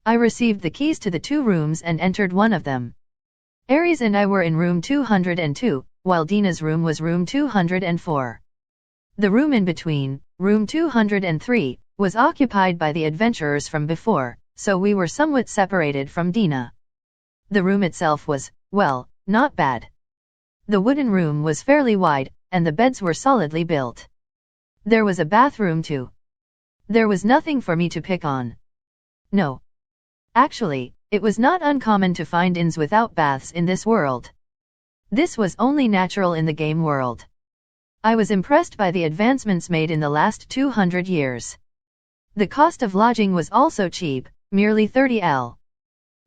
I received the keys to the 2 rooms and entered one of them. Aries and I were in room 202, while Dina's room was room 204. The room in between, room 203, was occupied by the adventurers from before, so we were somewhat separated from Dina. The room itself was, well, not bad. The wooden room was fairly wide, and the beds were solidly built. There was a bathroom too. There was nothing for me to pick on. No. Actually, it was not uncommon to find inns without baths in this world. This was only natural in the game world. I was impressed by the advancements made in the last 200 years. The cost of lodging was also cheap, merely 30L.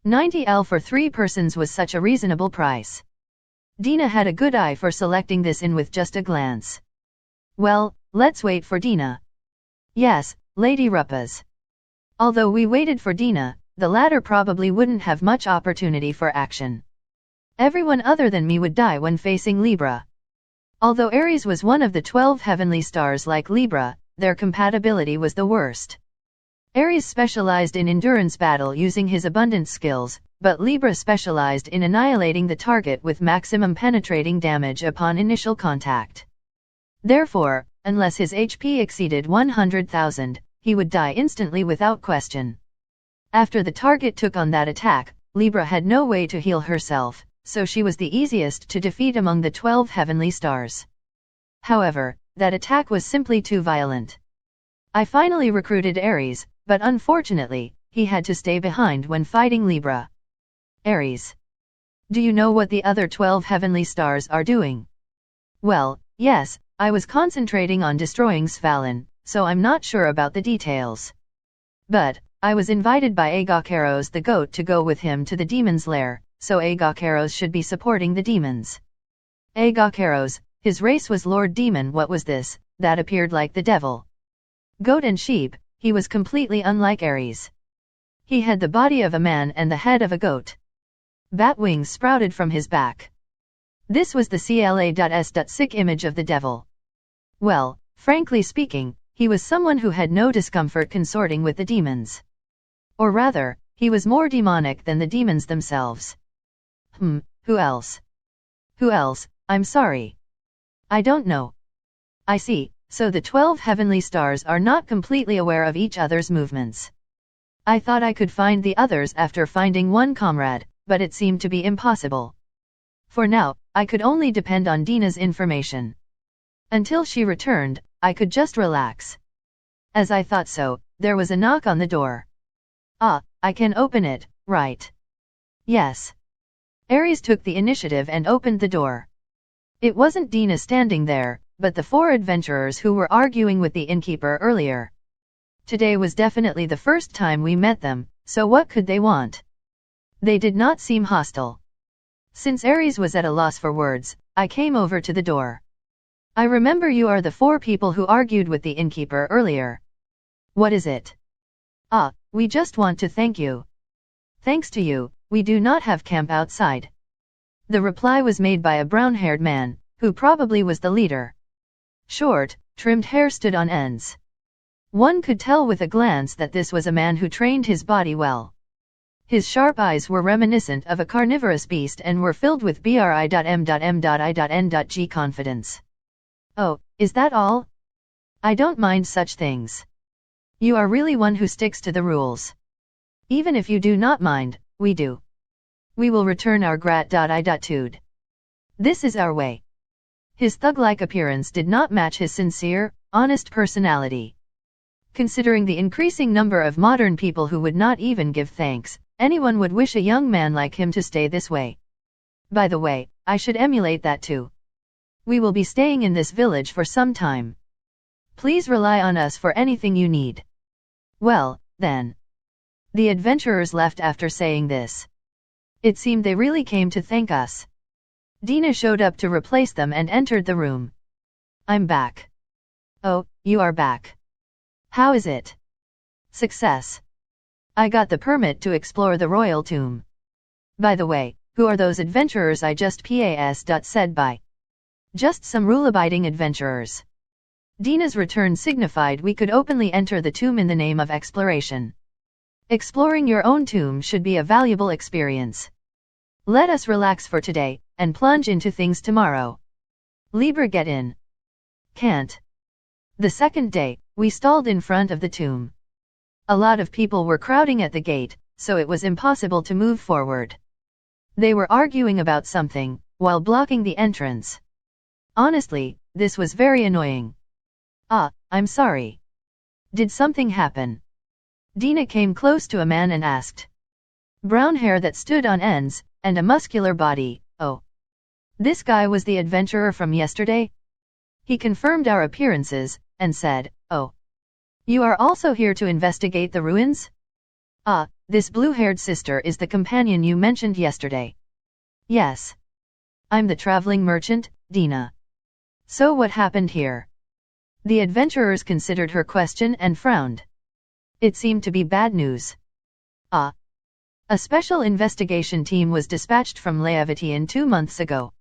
90L for 3 persons was such a reasonable price. Dina had a good eye for selecting this inn with just a glance. Well, let's wait for Dina. Yes, Lady Ruppaz. Although we waited for Dina, the latter probably wouldn't have much opportunity for action. Everyone other than me would die when facing Libra. Although Aries was one of the 12 heavenly stars like Libra, their compatibility was the worst. Aries specialized in endurance battle using his abundant skills, but Libra specialized in annihilating the target with maximum penetrating damage upon initial contact. Therefore, unless his HP exceeded 100,000, he would die instantly without question. After the target took on that attack, Libra had no way to heal herself, so she was the easiest to defeat among the 12 heavenly stars. However, that attack was simply too violent. I finally recruited Aries, but unfortunately, he had to stay behind when fighting Libra. Aries. Do you know what the other 12 heavenly stars are doing? Well, yes, I was concentrating on destroying Svalin, so I'm not sure about the details. But, I was invited by Agakeros the goat to go with him to the demon's lair, so Agakeros should be supporting the demons. Agakeros, his race was Lord Demon. What was this, that appeared like the devil? Goat and sheep, he was completely unlike Aries. He had the body of a man and the head of a goat. Bat wings sprouted from his back. This was the CLA.S. image of the devil. Well, frankly speaking, he was someone who had no discomfort consorting with the demons. Or rather, he was more demonic than the demons themselves. Who else? Who else? I'm sorry. I don't know. I see, so the 12 heavenly stars are not completely aware of each other's movements. I thought I could find the others after finding one comrade, but it seemed to be impossible. For now, I could only depend on Dina's information. Until she returned, I could just relax. As I thought so, there was a knock on the door. Ah, I can open it, right? Yes. Aries took the initiative and opened the door. It wasn't Dina standing there, but the 4 adventurers who were arguing with the innkeeper earlier. Today was definitely the first time we met them, so what could they want? They did not seem hostile. Since Aries was at a loss for words, I came over to the door. I remember you are the 4 people who argued with the innkeeper earlier. What is it? Ah, we just want to thank you. Thanks to you, we do not have camp outside. The reply was made by a brown-haired man, who probably was the leader. Short, trimmed hair stood on ends. One could tell with a glance that this was a man who trained his body well. His sharp eyes were reminiscent of a carnivorous beast and were filled with brim.m.i.n.g confidence. Oh, is that all? I don't mind such things. You are really one who sticks to the rules. Even if you do not mind, we do. We will return our grat.I.tude. This is our way. His thug-like appearance did not match his sincere, honest personality. Considering the increasing number of modern people who would not even give thanks, anyone would wish a young man like him to stay this way. By the way, I should emulate that too. We will be staying in this village for some time. Please rely on us for anything you need. Well, then. The adventurers left after saying this. It seemed they really came to thank us. Dina showed up to replace them and entered the room. I'm back. Oh, you are back. How is it? Success. I got the permit to explore the royal tomb. By the way, who are those adventurers I just said by? Just some rule-abiding adventurers. Dina's return signified we could openly enter the tomb in the name of exploration. Exploring your own tomb should be a valuable experience. Let us relax for today, and plunge into things tomorrow. Libra, get in. Can't. The second day, we stalled in front of the tomb. A lot of people were crowding at the gate, so it was impossible to move forward. They were arguing about something, while blocking the entrance. Honestly, this was very annoying. I'm sorry. Did something happen? Dina came close to a man and asked. Brown hair that stood on ends, and a muscular body. Oh. This guy was the adventurer from yesterday? He confirmed our appearances, and said, oh. You are also here to investigate the ruins? This blue-haired sister is the companion you mentioned yesterday. Yes. I'm the traveling merchant, Dina. So what happened here? The adventurers considered her question and frowned. It seemed to be bad news. A special investigation team was dispatched from Leavittien 2 months ago.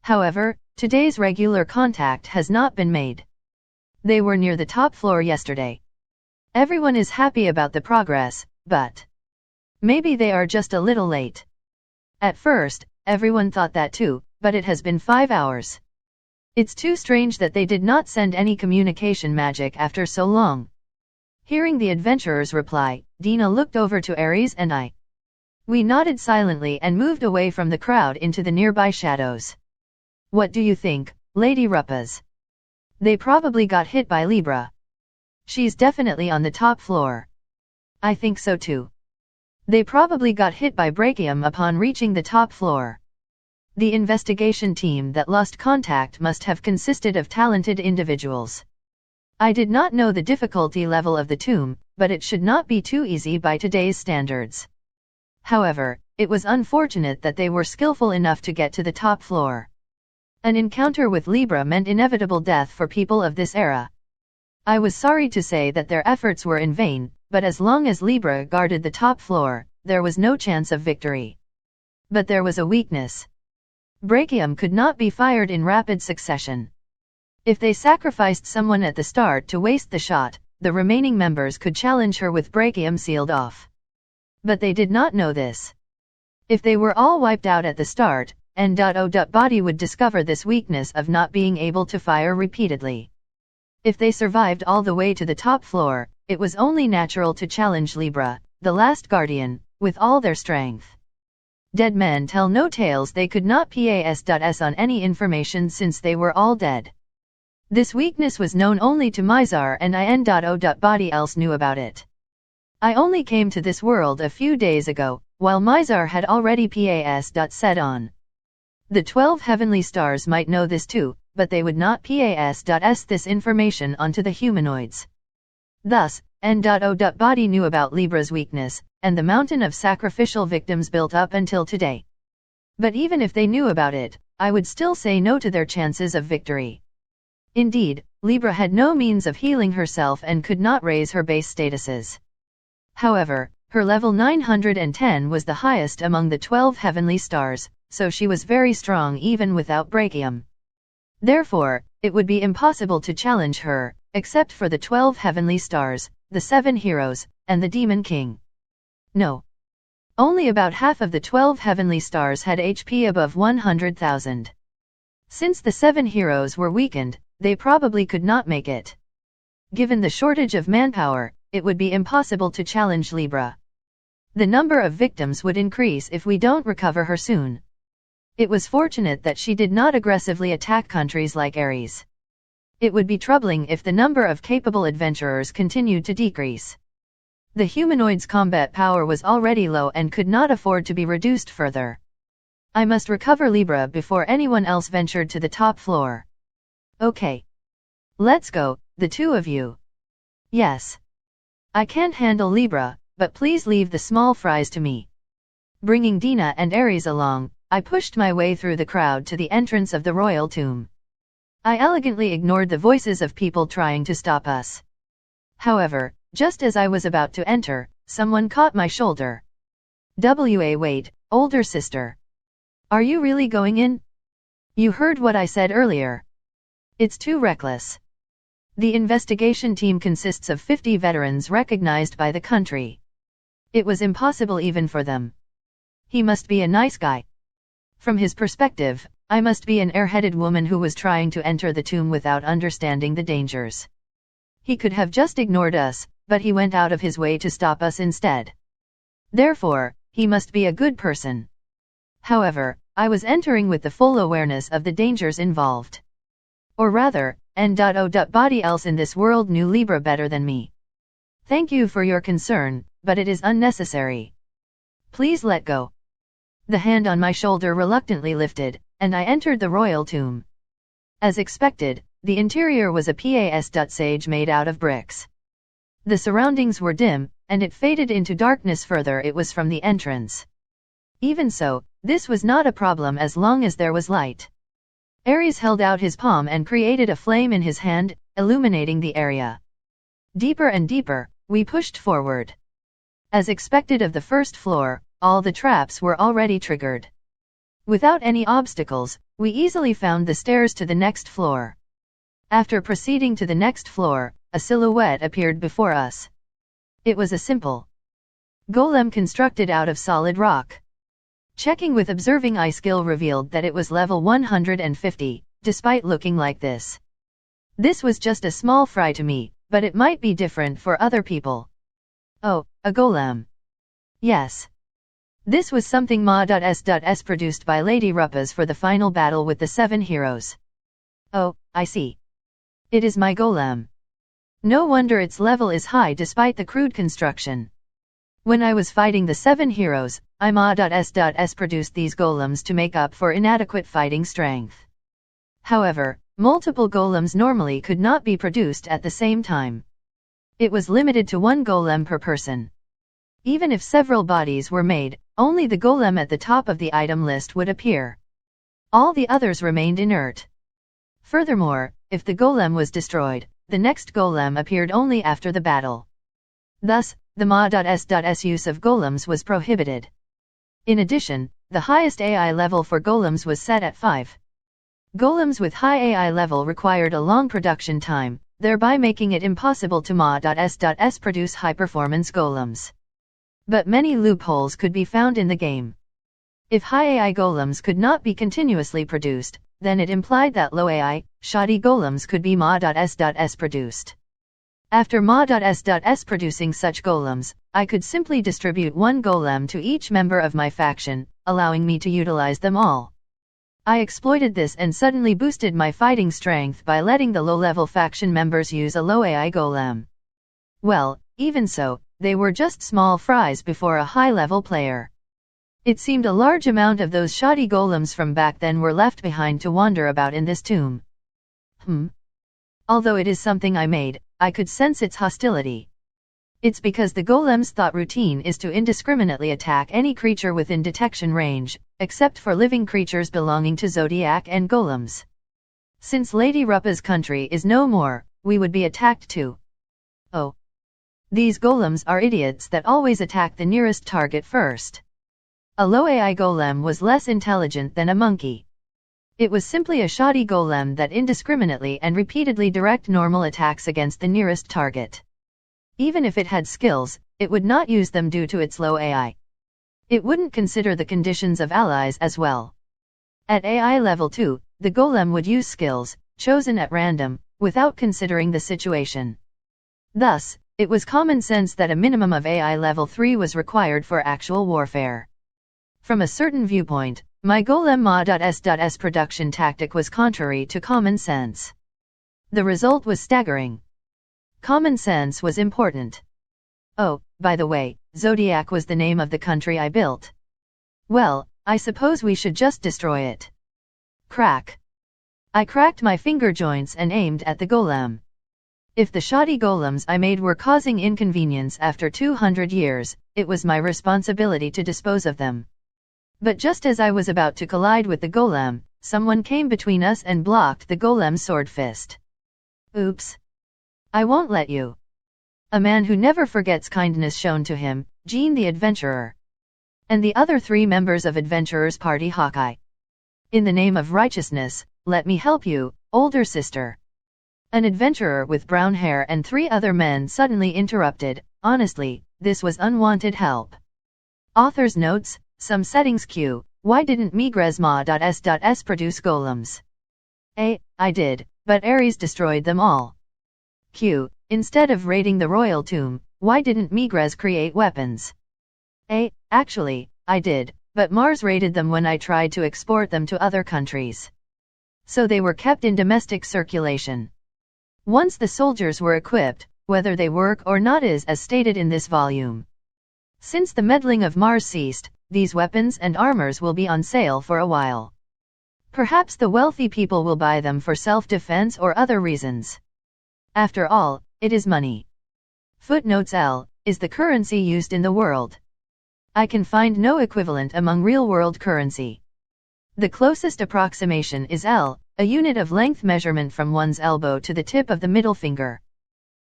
However, today's regular contact has not been made. They were near the top floor yesterday. Everyone is happy about the progress, but maybe they are just a little late. At first, everyone thought that too, but it has been 5 hours. It's too strange that they did not send any communication magic after so long. Hearing the adventurer's reply, Dina looked over to Aries and I. We nodded silently and moved away from the crowd into the nearby shadows. What do you think, Lady Ruppaz? They probably got hit by Libra. She's definitely on the top floor. I think so too. They probably got hit by Brachium upon reaching the top floor. The investigation team that lost contact must have consisted of talented individuals. I did not know the difficulty level of the tomb, but it should not be too easy by today's standards. However, it was unfortunate that they were skillful enough to get to the top floor. An encounter with Libra meant inevitable death for people of this era. I was sorry to say that their efforts were in vain, but as long as Libra guarded the top floor, there was no chance of victory. But there was a weakness. Brachium could not be fired in rapid succession. If they sacrificed someone at the start to waste the shot, the remaining members could challenge her with Brachium sealed off. But they did not know this. If they were all wiped out at the start, N.O. would discover this weakness of not being able to fire repeatedly. If they survived all the way to the top floor, it was only natural to challenge Libra, the last guardian, with all their strength. Dead men tell no tales. They could not pass on any information since they were all dead. This weakness was known only to Mizar and N.O. Body else knew about it. I only came to this world a few days ago, while Mizar had already said on. The 12 heavenly stars might know this too, but they would not pass this information onto the humanoids. Thus, N.O. Body knew about Libra's weakness, and the mountain of sacrificial victims built up until today. But even if they knew about it, I would still say no to their chances of victory. Indeed, Libra had no means of healing herself and could not raise her base statuses. However, her level 910 was the highest among the 12 heavenly stars, so she was very strong even without Brachium. Therefore, it would be impossible to challenge her, except for the 12 heavenly stars, the 7 heroes, and the Demon King. No. Only about half of the 12 heavenly stars had HP above 100,000. Since the 7 heroes were weakened, they probably could not make it. Given the shortage of manpower, it would be impossible to challenge Libra. The number of victims would increase if we don't recover her soon. It was fortunate that she did not aggressively attack countries like Ares. It would be troubling if the number of capable adventurers continued to decrease. The humanoids' combat power was already low and could not afford to be reduced further. I must recover Libra before anyone else ventured to the top floor. Okay. Let's go, the two of you. Yes. I can't handle Libra, but please leave the small fries to me. Bringing Dina and Ares along, I pushed my way through the crowd to the entrance of the royal tomb. I elegantly ignored the voices of people trying to stop us. However, just as I was about to enter, someone caught my shoulder. Wait, older sister. Are you really going in? You heard what I said earlier. It's too reckless. The investigation team consists of 50 veterans recognized by the country. It was impossible even for them. He must be a nice guy. From his perspective, I must be an airheaded woman who was trying to enter the tomb without understanding the dangers. He could have just ignored us, but he went out of his way to stop us instead. Therefore, he must be a good person. However, I was entering with the full awareness of the dangers involved. Or rather, nobody else in this world knew Libra better than me. Thank you for your concern, but it is unnecessary. Please let go. The hand on my shoulder reluctantly lifted, and I entered the royal tomb. As expected, the interior was a sage made out of bricks. The surroundings were dim, and it faded into darkness further it was from the entrance. Even so, this was not a problem as long as there was light. Aries held out his palm and created a flame in his hand, illuminating the area. Deeper and deeper, we pushed forward. As expected of the first floor, all the traps were already triggered. Without any obstacles, we easily found the stairs to the next floor. After proceeding to the next floor, a silhouette appeared before us. It was a simple golem constructed out of solid rock. Checking with observing eye skill revealed that it was level 150, despite looking like this. This was just a small fry to me, but it might be different for other people. Oh, a golem. Yes. This was something Ma.S.S produced by Lady Ruppaz for the final battle with the 7 heroes. Oh, I see. It is my golem. No wonder its level is high despite the crude construction. When I was fighting the 7 heroes, I Ma.S.S produced these golems to make up for inadequate fighting strength. However, multiple golems normally could not be produced at the same time. It was limited to 1 golem per person. Even if several bodies were made, only the golem at the top of the item list would appear. All the others remained inert. Furthermore, if the golem was destroyed, the next golem appeared only after the battle. Thus, the Ma.S.S use of golems was prohibited. In addition, the highest AI level for golems was set at 5. Golems with high AI level required a long production time, thereby making it impossible to Ma.S.S produce high-performance golems. But many loopholes could be found in the game. If high AI golems could not be continuously produced, then it implied that low AI, shoddy golems could be Ma.S.S produced. After Ma.S.S producing such golems, I could simply distribute 1 golem to each member of my faction, allowing me to utilize them all. I exploited this and suddenly boosted my fighting strength by letting the low-level faction members use a low AI golem. Well, even so, they were just small fries before a high-level player. It seemed a large amount of those shoddy golems from back then were left behind to wander about in this tomb. Although it is something I made, I could sense its hostility. It's because the golem's thought routine is to indiscriminately attack any creature within detection range, except for living creatures belonging to Zodiac and golems. Since Lady Ruppaz's country is no more, we would be attacked too. Oh. These golems are idiots that always attack the nearest target first. A low AI golem was less intelligent than a monkey. It was simply a shoddy golem that indiscriminately and repeatedly direct normal attacks against the nearest target. Even if it had skills, it would not use them due to its low AI. It wouldn't consider the conditions of allies as well. At AI level 2, the golem would use skills, chosen at random, without considering the situation. Thus, it was common sense that a minimum of AI level 3 was required for actual warfare. From a certain viewpoint, my golem Ma.S.S production tactic was contrary to common sense. The result was staggering. Common sense was important. Oh, by the way, Zodiac was the name of the country I built. Well, I suppose we should just destroy it. Crack. I cracked my finger joints and aimed at the golem. If the shoddy golems I made were causing inconvenience after 200 years, it was my responsibility to dispose of them. But just as I was about to collide with the golem, someone came between us and blocked the golem's sword fist. Oops. I won't let you. A man who never forgets kindness shown to him, Jean the Adventurer. And the other 3 members of Adventurer's Party Hawkeye. In the name of righteousness, let me help you, older sister. An adventurer with brown hair and 3 other men suddenly interrupted, honestly, this was unwanted help. Author's notes, some settings Q. Why didn't Migresma.s produce golems? A. I did, but Ares destroyed them all. Q. Instead of raiding the royal tomb, why didn't Migres create weapons? A. Actually, I did, but Mars raided them when I tried to export them to other countries. So they were kept in domestic circulation. Once the soldiers were equipped, whether they work or not is as stated in this volume. Since the meddling of Mars ceased, these weapons and armors will be on sale for a while. Perhaps the wealthy people will buy them for self-defense or other reasons. After all, it is money. Footnotes L is the currency used in the world. I can find no equivalent among real-world currency. The closest approximation is L, a unit of length measurement from one's elbow to the tip of the middle finger.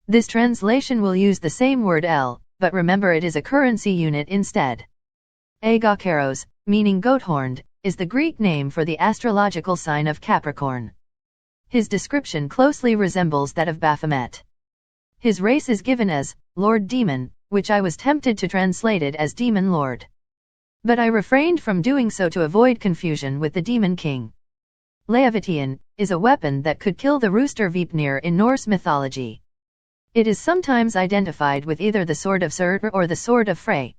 This translation will use the same word L, but remember it is a currency unit instead. Agakeros, meaning goat-horned, is the Greek name for the astrological sign of Capricorn. His description closely resembles that of Baphomet. His race is given as Lord Demon, which I was tempted to translate it as Demon Lord. But I refrained from doing so to avoid confusion with the Demon King. Leviathan is a weapon that could kill the rooster Vipnir in Norse mythology. It is sometimes identified with either the Sword of Surtur or the Sword of Frey.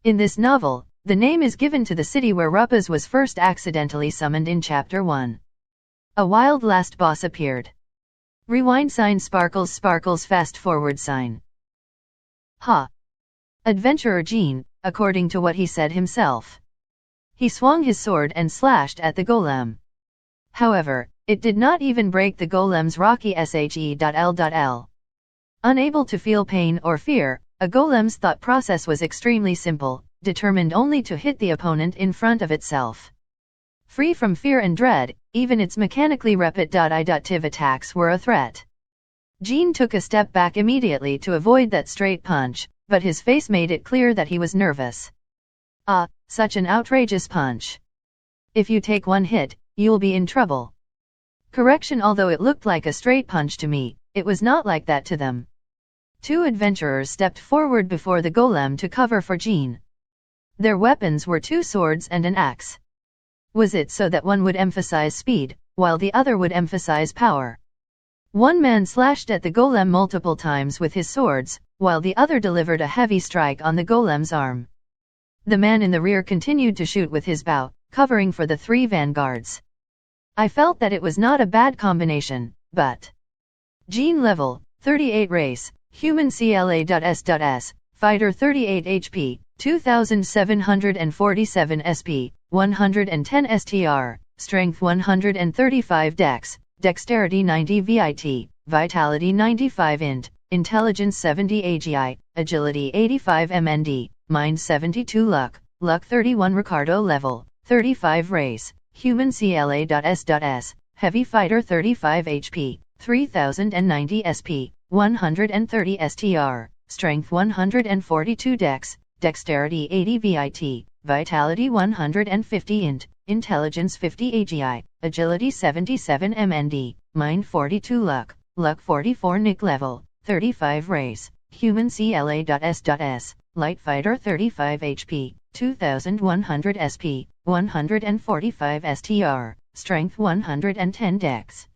In this novel, the name is given to the city where Rupaz was first accidentally summoned in Chapter 1. A wild last boss appeared. Rewind sign sparkles fast forward sign. Ha! Adventurer Jean, according to what he said himself. He swung his sword and slashed at the golem. However, it did not even break the golem's rocky she.l.l. Unable to feel pain or fear, a golem's thought process was extremely simple, determined only to hit the opponent in front of itself. Free from fear and dread, even its mechanically repetitive attacks were a threat. Jean took a step back immediately to avoid that straight punch, but his face made it clear that he was nervous. Ah, such an outrageous punch. If you take one hit, you'll be in trouble. Correction, although it looked like a straight punch to me, it was not like that to them. Two adventurers stepped forward before the golem to cover for Jean. Their weapons were two swords and an axe. Was it so that one would emphasize speed, while the other would emphasize power? One man slashed at the golem multiple times with his swords, while the other delivered a heavy strike on the golem's arm. The man in the rear continued to shoot with his bow, covering for the three vanguards. I felt that it was not a bad combination, but... Jean level, 38 race, human CLA.S.S, fighter 38 HP, 2747 SP, 110 STR, strength 135 dex, dexterity 90 VIT, vitality 95 int, intelligence 70 AGI, agility 85 MND, mind 72 luck, luck 31 Ricardo level, 35 race, human CLA.S.S, heavy fighter 35 HP, 3090 SP, 130 STR, strength 142 dex, dexterity 80 VIT, vitality 150 int, intelligence 50 AGI, agility 77 MND, mind 42 luck, luck 44 Nick level, 35 race, human CLA.S.S, light fighter 35 HP, 2100 SP, 145 STR, strength 110 dex.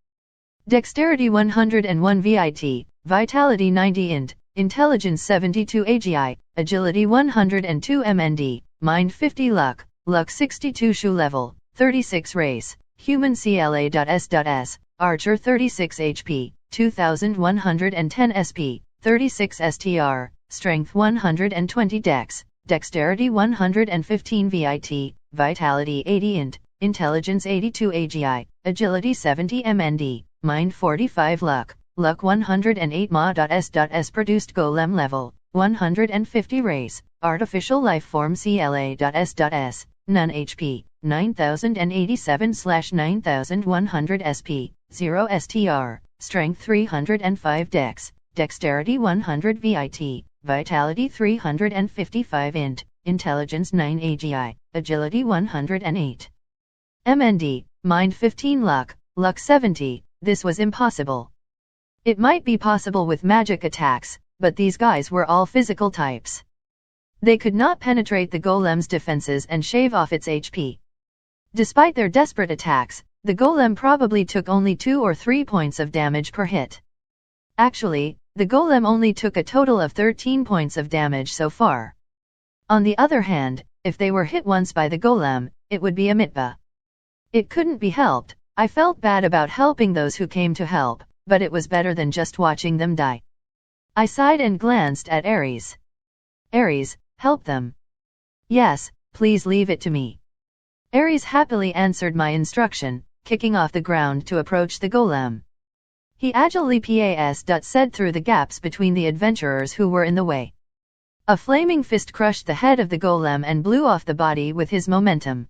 Dexterity 101 VIT, vitality 90 int, intelligence 72 AGI, agility 102 MND, mind 50 luck, luck 62 shoe level, 36 race, human CLA.S.S, archer 36 HP, 2110 SP, 36 STR, strength 120 dex, dexterity 115 VIT, vitality 80 int, intelligence 82 AGI, agility 70 MND, mind 45 luck, luck 108 Ma.S.S produced golem level, 150 race, artificial life form CLA.S.S, none HP, 9087/9100 SP, 0 STR, strength 305 dex, dexterity 100 VIT, vitality 355 int, intelligence 9 AGI, agility 108. MND, mind 15 luck, luck 70, this was impossible. It might be possible with magic attacks, but these guys were all physical types. They could not penetrate the golem's defenses and shave off its HP. Despite their desperate attacks, the golem probably took only 2 or 3 points of damage per hit. Actually, the golem only took a total of 13 points of damage so far. On the other hand, if they were hit once by the golem, it would be a mitba. It couldn't be helped. I felt bad about helping those who came to help, but it was better than just watching them die. I sighed and glanced at Ares. Ares, help them. Yes, please leave it to me. Ares happily answered my instruction, kicking off the ground to approach the golem. He agilely said through the gaps between the adventurers who were in the way. A flaming fist crushed the head of the golem and blew off the body with his momentum.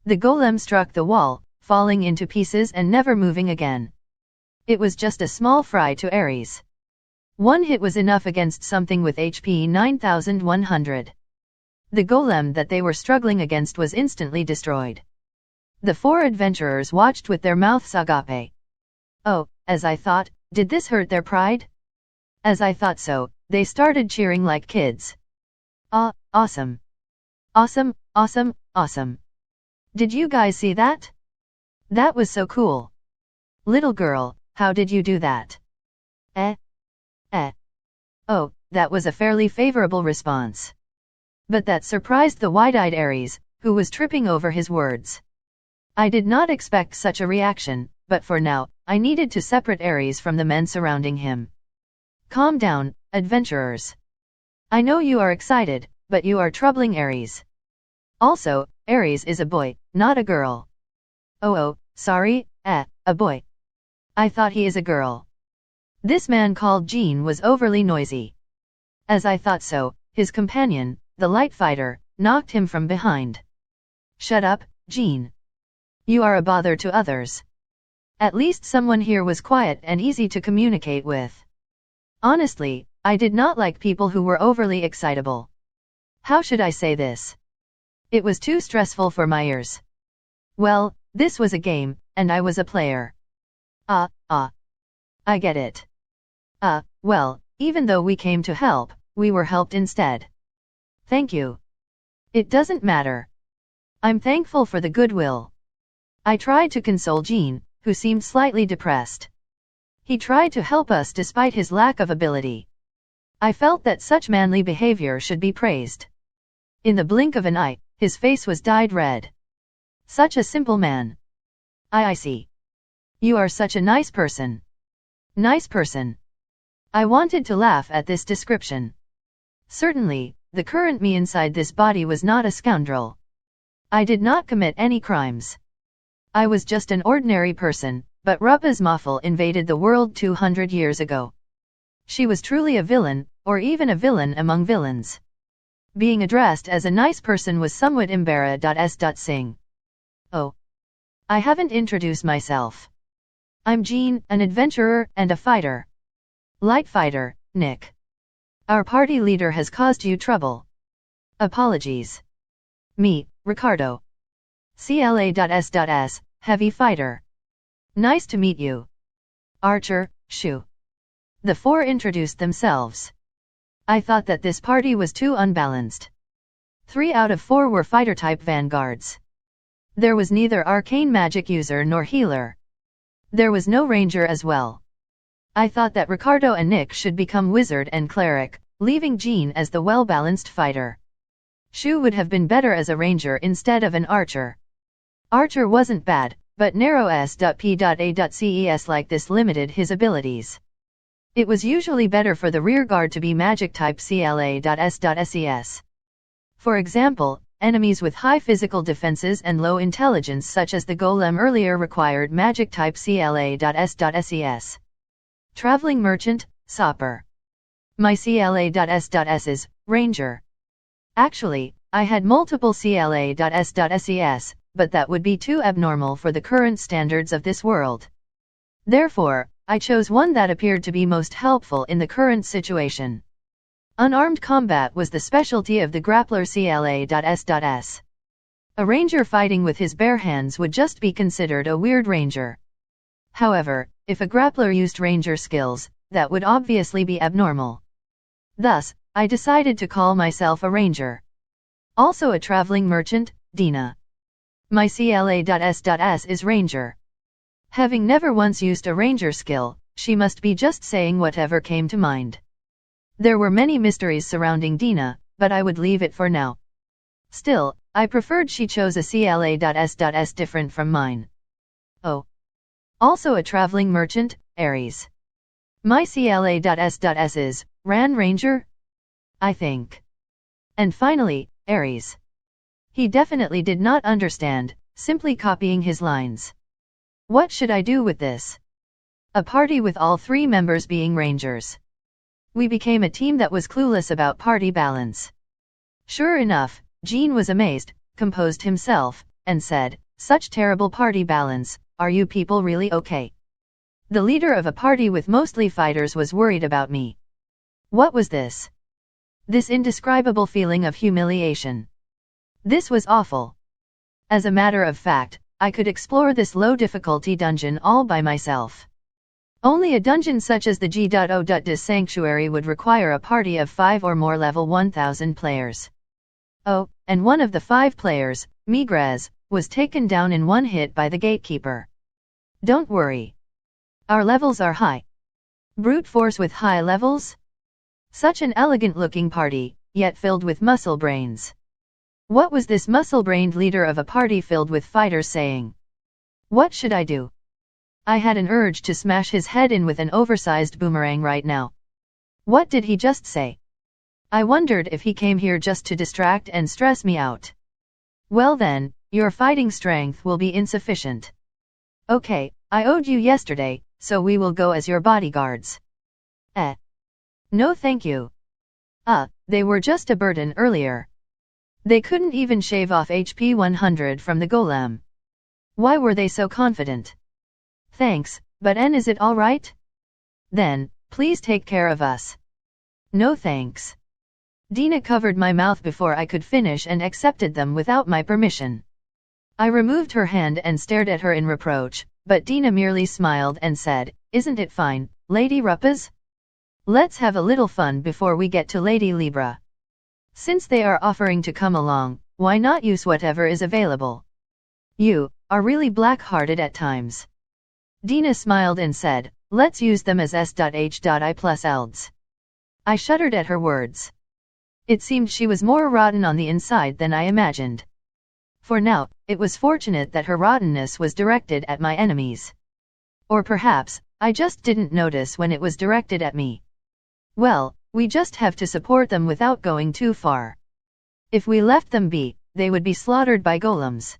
The golem struck the wall, falling into pieces and never moving again. It was just a small fry to Ares. One hit was enough against something with HP 9100. The golem that they were struggling against was instantly destroyed. The 4 adventurers watched with their mouths agape. Oh, as I thought, did this hurt their pride? As I thought so, they started cheering like kids. Ah, awesome. Awesome, awesome, awesome. Did you guys see that? That was so cool. Little girl, how did you do that? Oh, that was a fairly favorable response. But that surprised the wide-eyed Ares, who was tripping over his words. I did not expect such a reaction, but for now, I needed to separate Ares from the men surrounding him. Calm down, adventurers. I know you are excited, but you are troubling Ares. Also, Ares is a boy, not a girl. Oh, sorry, a boy. I thought he is a girl. This man called Jean was overly noisy. As I thought so, his companion, the light fighter, knocked him from behind. Shut up, Jean. You are a bother to others. At least someone here was quiet and easy to communicate with. Honestly, I did not like people who were overly excitable. How should I say this? It was too stressful for my ears. Well, this was a game, and I was a player. I get it. Well, even though we came to help, we were helped instead. Thank you. It doesn't matter. I'm thankful for the goodwill. I tried to console Jean, who seemed slightly depressed. He tried to help us despite his lack of ability. I felt that such manly behavior should be praised. In the blink of an eye, his face was dyed red. Such a simple man. I see. You are such a nice person. Nice person. I wanted to laugh at this description. Certainly, the current me inside this body was not a scoundrel. I did not commit any crimes. I was just an ordinary person, but Rupasmafel invaded the world 200 years ago. She was truly a villain, or even a villain among villains. Being addressed as a nice person was somewhat embarrassing. Oh. I haven't introduced myself. I'm Jean, an adventurer and a fighter. Light fighter, Nick. Our party leader has caused you trouble. Apologies. Me, Ricardo. CLA.S.S, heavy fighter. Nice to meet you. Archer, Shu. The 4 introduced themselves. I thought that this party was too unbalanced. 3 out of 4 were fighter-type vanguards. There was neither arcane magic user nor healer. There was no ranger as well. I thought that Ricardo and Nick should become wizard and cleric, leaving Jean as the well-balanced fighter. Shu would have been better as a ranger instead of an archer. Archer wasn't bad, but narrow S.P.A.ces like this limited his abilities. It was usually better for the rear guard to be magic type CLA.S.ses. For example, enemies with high physical defenses and low intelligence such as the golem earlier required magic type CLA.S.ses. Traveling merchant, Sopper. My CLA.S.ses, ranger. Actually, I had multiple CLA.S.ses, but that would be too abnormal for the current standards of this world. Therefore, I chose one that appeared to be most helpful in the current situation. Unarmed combat was the specialty of the grappler CLA.S.S. A ranger fighting with his bare hands would just be considered a weird ranger. However, if a grappler used ranger skills, that would obviously be abnormal. Thus, I decided to call myself a ranger. Also a traveling merchant, Dina. My CLA.S.S is ranger. Having never once used a ranger skill, she must be just saying whatever came to mind. There were many mysteries surrounding Dina, but I would leave it for now. Still, I preferred she chose a CLA.S.S different from mine. Oh. Also a traveling merchant, Aries. My CLA.S.S is, Ran Ranger? I think. And finally, Aries. He definitely did not understand, simply copying his lines. What should I do with this? A party with all three members being rangers. We became a team that was clueless about party balance. Sure enough, Jean was amazed, composed himself, and said, "Such terrible party balance, are you people really okay?" The leader of a party with mostly fighters was worried about me. What was this? This indescribable feeling of humiliation. This was awful. As a matter of fact, I could explore this low-difficulty dungeon all by myself. Only a dungeon such as the G.O.Dis Sanctuary would require a party of 5 or more level 1000 players. Oh, and one of the 5 players, Migrez, was taken down in one hit by the gatekeeper. Don't worry. Our levels are high. Brute force with high levels? Such an elegant-looking party, yet filled with muscle brains. What was this muscle-brained leader of a party filled with fighters saying? What should I do? I had an urge to smash his head in with an oversized boomerang right now. What did he just say? I wondered if he came here just to distract and stress me out. Well then, your fighting strength will be insufficient. Okay, I owed you yesterday, so we will go as your bodyguards. No thank you. They were just a burden earlier. They couldn't even shave off HP 100 from the golem. Why were they so confident? Thanks, but is it alright? Then, please take care of us. No thanks. Dina covered my mouth before I could finish and accepted them without my permission. I removed her hand and stared at her in reproach, but Dina merely smiled and said, "Isn't it fine, Lady Ruppaz? Let's have a little fun before we get to Lady Libra. Since they are offering to come along, why not use whatever is available? You are really black-hearted at times." Dina smiled and said, "Let's use them as S.H.I plus ELDs." I shuddered at her words. It seemed she was more rotten on the inside than I imagined. For now, it was fortunate that her rottenness was directed at my enemies. Or perhaps, I just didn't notice when it was directed at me. Well, we just have to support them without going too far. If we left them be, they would be slaughtered by golems.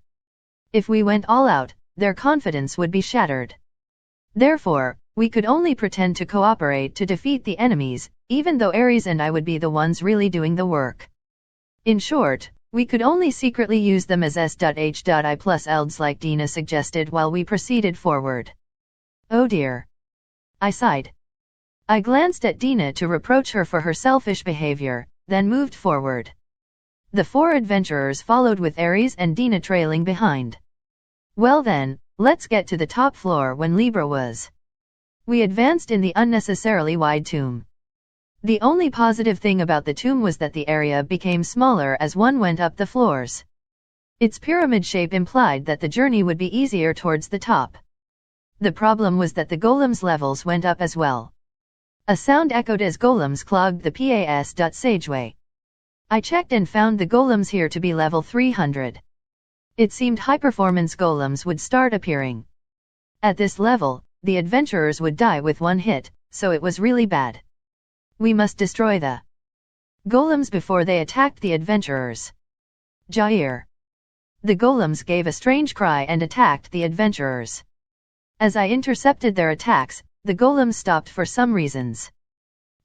If we went all out, their confidence would be shattered. Therefore, we could only pretend to cooperate to defeat the enemies, even though Aries and I would be the ones really doing the work. In short, we could only secretly use them as S.H.I plus ELDs like Dina suggested while we proceeded forward. Oh dear. I sighed. I glanced at Dina to reproach her for her selfish behavior, then moved forward. The 4 adventurers followed with Aries and Dina trailing behind. Well then, let's get to the top floor when Libra was. We advanced in the unnecessarily wide tomb. The only positive thing about the tomb was that the area became smaller as one went up the floors. Its pyramid shape implied that the journey would be easier towards the top. The problem was that the golems' levels went up as well. A sound echoed as golems clogged the pas.sageway. I checked and found the golems here to be level 300. It seemed high-performance golems would start appearing. At this level, the adventurers would die with one hit, so it was really bad. We must destroy the golems before they attacked the adventurers. Jair. The golems gave a strange cry and attacked the adventurers. As I intercepted their attacks, the golems stopped for some reasons.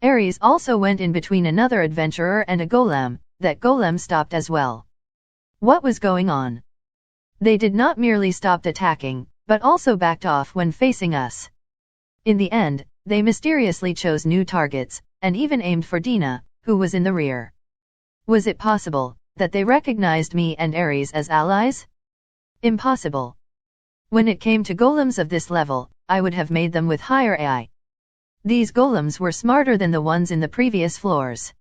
Aries also went in between another adventurer and a golem. That golem stopped as well. What was going on? They did not merely stop attacking, but also backed off when facing us. In the end, they mysteriously chose new targets, and even aimed for Dina, who was in the rear. Was it possible that they recognized me and Aries as allies? Impossible. When it came to golems of this level, I would have made them with higher AI. These golems were smarter than the ones in the previous floors.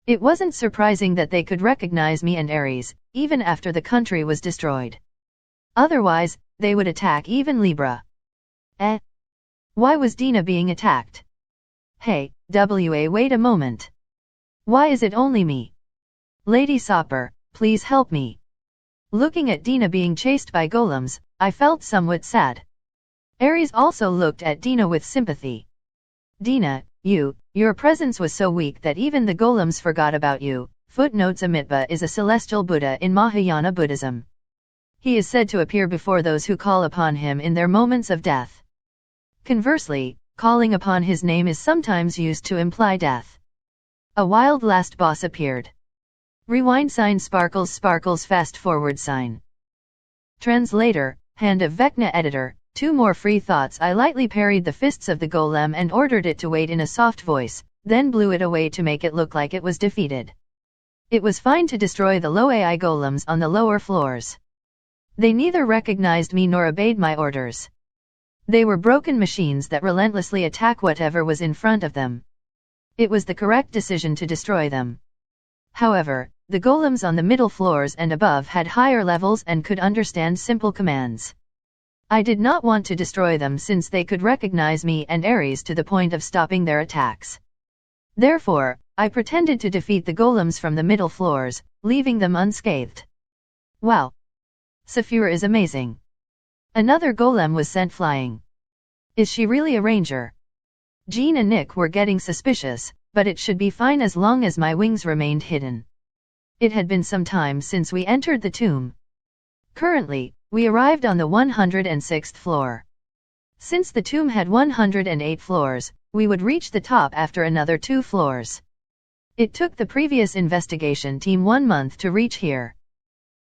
It wasn't surprising that they could recognize me and Ares, even after the country was destroyed. Otherwise, they would attack even Libra. Why was Dina being attacked? Hey, wait a moment. Why is it only me? Lady Sopper, please help me. Looking at Dina being chased by golems, I felt somewhat sad. Ares also looked at Dina with sympathy. Dina, your presence was so weak that even the golems forgot about you. Footnotes: Amitabha is a celestial Buddha in Mahayana Buddhism. He is said to appear before those who call upon him in their moments of death. Conversely, calling upon his name is sometimes used to imply death. A wild last boss appeared. Rewind sign sparkles fast forward sign. Translator, Hand of Vecna editor. 2 more free thoughts. I lightly parried the fists of the golem and ordered it to wait in a soft voice, then blew it away to make it look like it was defeated. It was fine to destroy the low AI golems on the lower floors. They neither recognized me nor obeyed my orders. They were broken machines that relentlessly attack whatever was in front of them. It was the correct decision to destroy them. However, the golems on the middle floors and above had higher levels and could understand simple commands. I did not want to destroy them since they could recognize me and Ares to the point of stopping their attacks. Therefore, I pretended to defeat the golems from the middle floors, leaving them unscathed. Wow! Saphira is amazing. Another golem was sent flying. Is she really a ranger? Jean and Nick were getting suspicious, but it should be fine as long as my wings remained hidden. It had been some time since we entered the tomb. Currently, we arrived on the 106th floor. Since the tomb had 108 floors, we would reach the top after another 2 floors. It took the previous investigation team 1 month to reach here.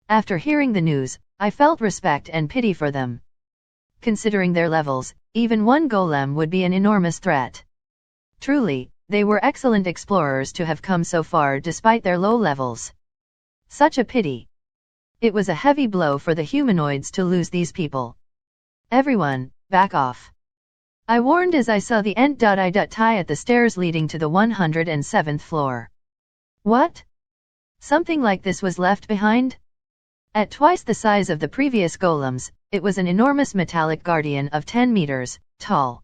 After hearing the news, I felt respect and pity for them. Considering their levels, even 1 golem would be an enormous threat. Truly, they were excellent explorers to have come so far despite their low levels. Such a pity. It was a heavy blow for the humanoids to lose these people. Everyone, back off. I warned as I saw the Ent.I.tie at the stairs leading to the 107th floor. What? Something like this was left behind? At twice the size of the previous golems, it was an enormous metallic guardian of 10 meters tall.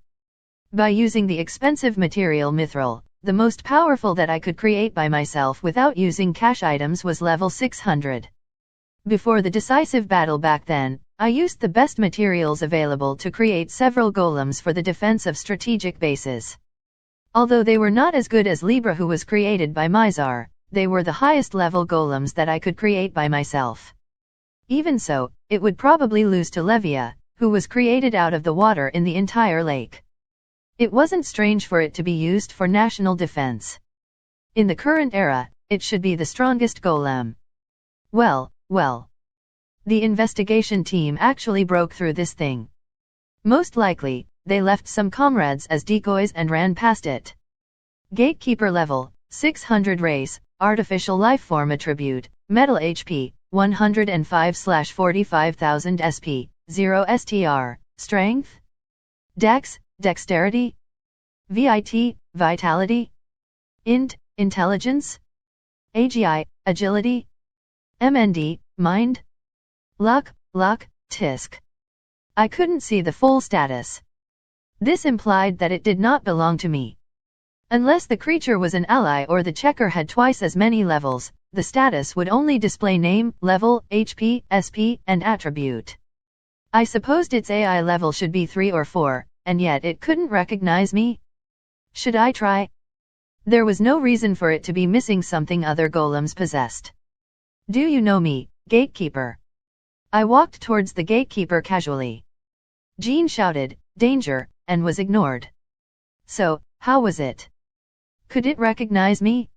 By using the expensive material mithril, the most powerful that I could create by myself without using cash items was level 600. Before the decisive battle back then, I used the best materials available to create several golems for the defense of strategic bases. Although they were not as good as Libra, who was created by Mizar, they were the highest level golems that I could create by myself. Even so, it would probably lose to Levia, who was created out of the water in the entire lake. It wasn't strange for it to be used for national defense. In the current era, it should be the strongest golem. Well. The investigation team actually broke through this thing. Most likely, they left some comrades as decoys and ran past it. Gatekeeper level, 600 race, artificial lifeform attribute, metal HP, 105/45,000 SP, 0 STR, strength? Dex, dexterity? VIT, vitality? Int, intelligence? AGI, agility? MND, mind? Luck, tisk. I couldn't see the full status. This implied that it did not belong to me. Unless the creature was an ally or the checker had twice as many levels, the status would only display name, level, HP, SP, and attribute. I supposed its AI level should be 3 or 4, and yet it couldn't recognize me? Should I try? There was no reason for it to be missing something other golems possessed. Do you know me, gatekeeper? I walked towards the gatekeeper casually. Jean shouted, danger, and was ignored. So, how was it? Could it recognize me?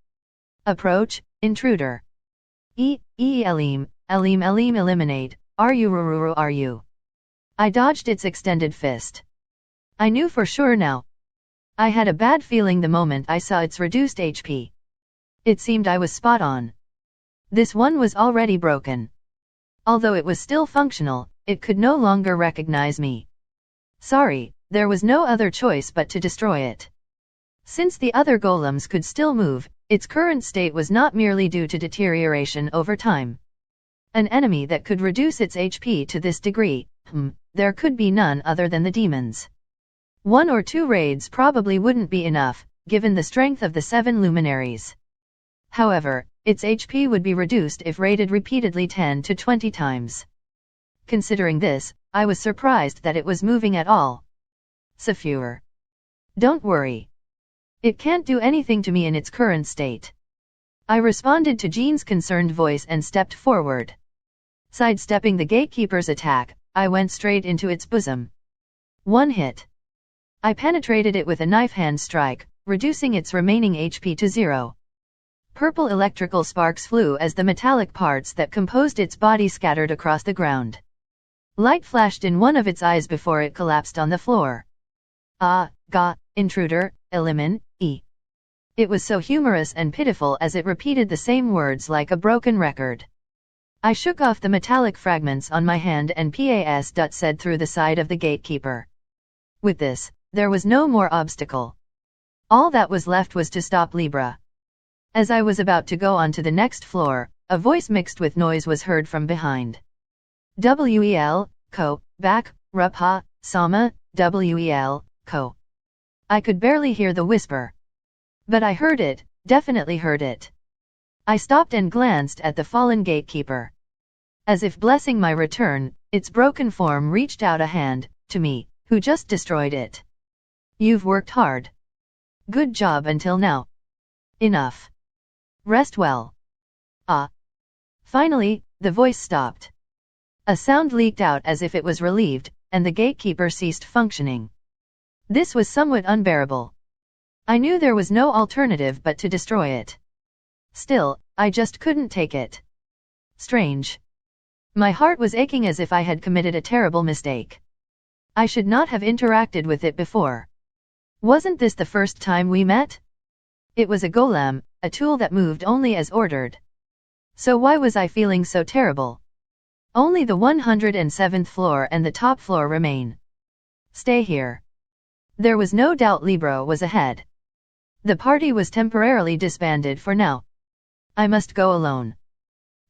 Approach, intruder. Elim, eliminate, are you? I dodged its extended fist. I knew for sure now. I had a bad feeling the moment I saw its reduced HP. It seemed I was spot on. This one was already broken. Although it was still functional, it could no longer recognize me. Sorry, there was no other choice but to destroy it. Since the other golems could still move, its current state was not merely due to deterioration over time. An enemy that could reduce its HP to this degree, there could be none other than the demons. 1 or 2 raids probably wouldn't be enough, given the strength of the 7 luminaries. However, its HP would be reduced if raided repeatedly 10 to 20 times. Considering this, I was surprised that it was moving at all. Saphur. Don't worry. It can't do anything to me in its current state. I responded to Jean's concerned voice and stepped forward. Sidestepping the gatekeeper's attack, I went straight into its bosom. 1 hit. I penetrated it with a knife hand strike, reducing its remaining HP to 0. Purple electrical sparks flew as the metallic parts that composed its body scattered across the ground. Light flashed in one of its eyes before it collapsed on the floor. Ah, intruder, elimin, e. It was so humorous and pitiful as it repeated the same words like a broken record. I shook off the metallic fragments on my hand and said through the side of the gatekeeper. With this, there was no more obstacle. All that was left was to stop Libra. As I was about to go on to the next floor, a voice mixed with noise was heard from behind. Wel, ko, back, rupha, sama, wel, ko. I could barely hear the whisper. But I heard it, definitely heard it. I stopped and glanced at the fallen gatekeeper. As if blessing my return, its broken form reached out a hand, to me, who just destroyed it. You've worked hard. Good job until now. Enough. Rest well. Ah. Finally, the voice stopped. A sound leaked out as if it was relieved, and the gatekeeper ceased functioning. This was somewhat unbearable. I knew there was no alternative but to destroy it. Still, I just couldn't take it. Strange. My heart was aching as if I had committed a terrible mistake. I should not have interacted with it before. Wasn't this the first time we met? It was a golem, a tool that moved only as ordered. So why was I feeling so terrible? Only the 107th floor and the top floor remain. Stay here. There was no doubt Libra was ahead. The party was temporarily disbanded for now. I must go alone.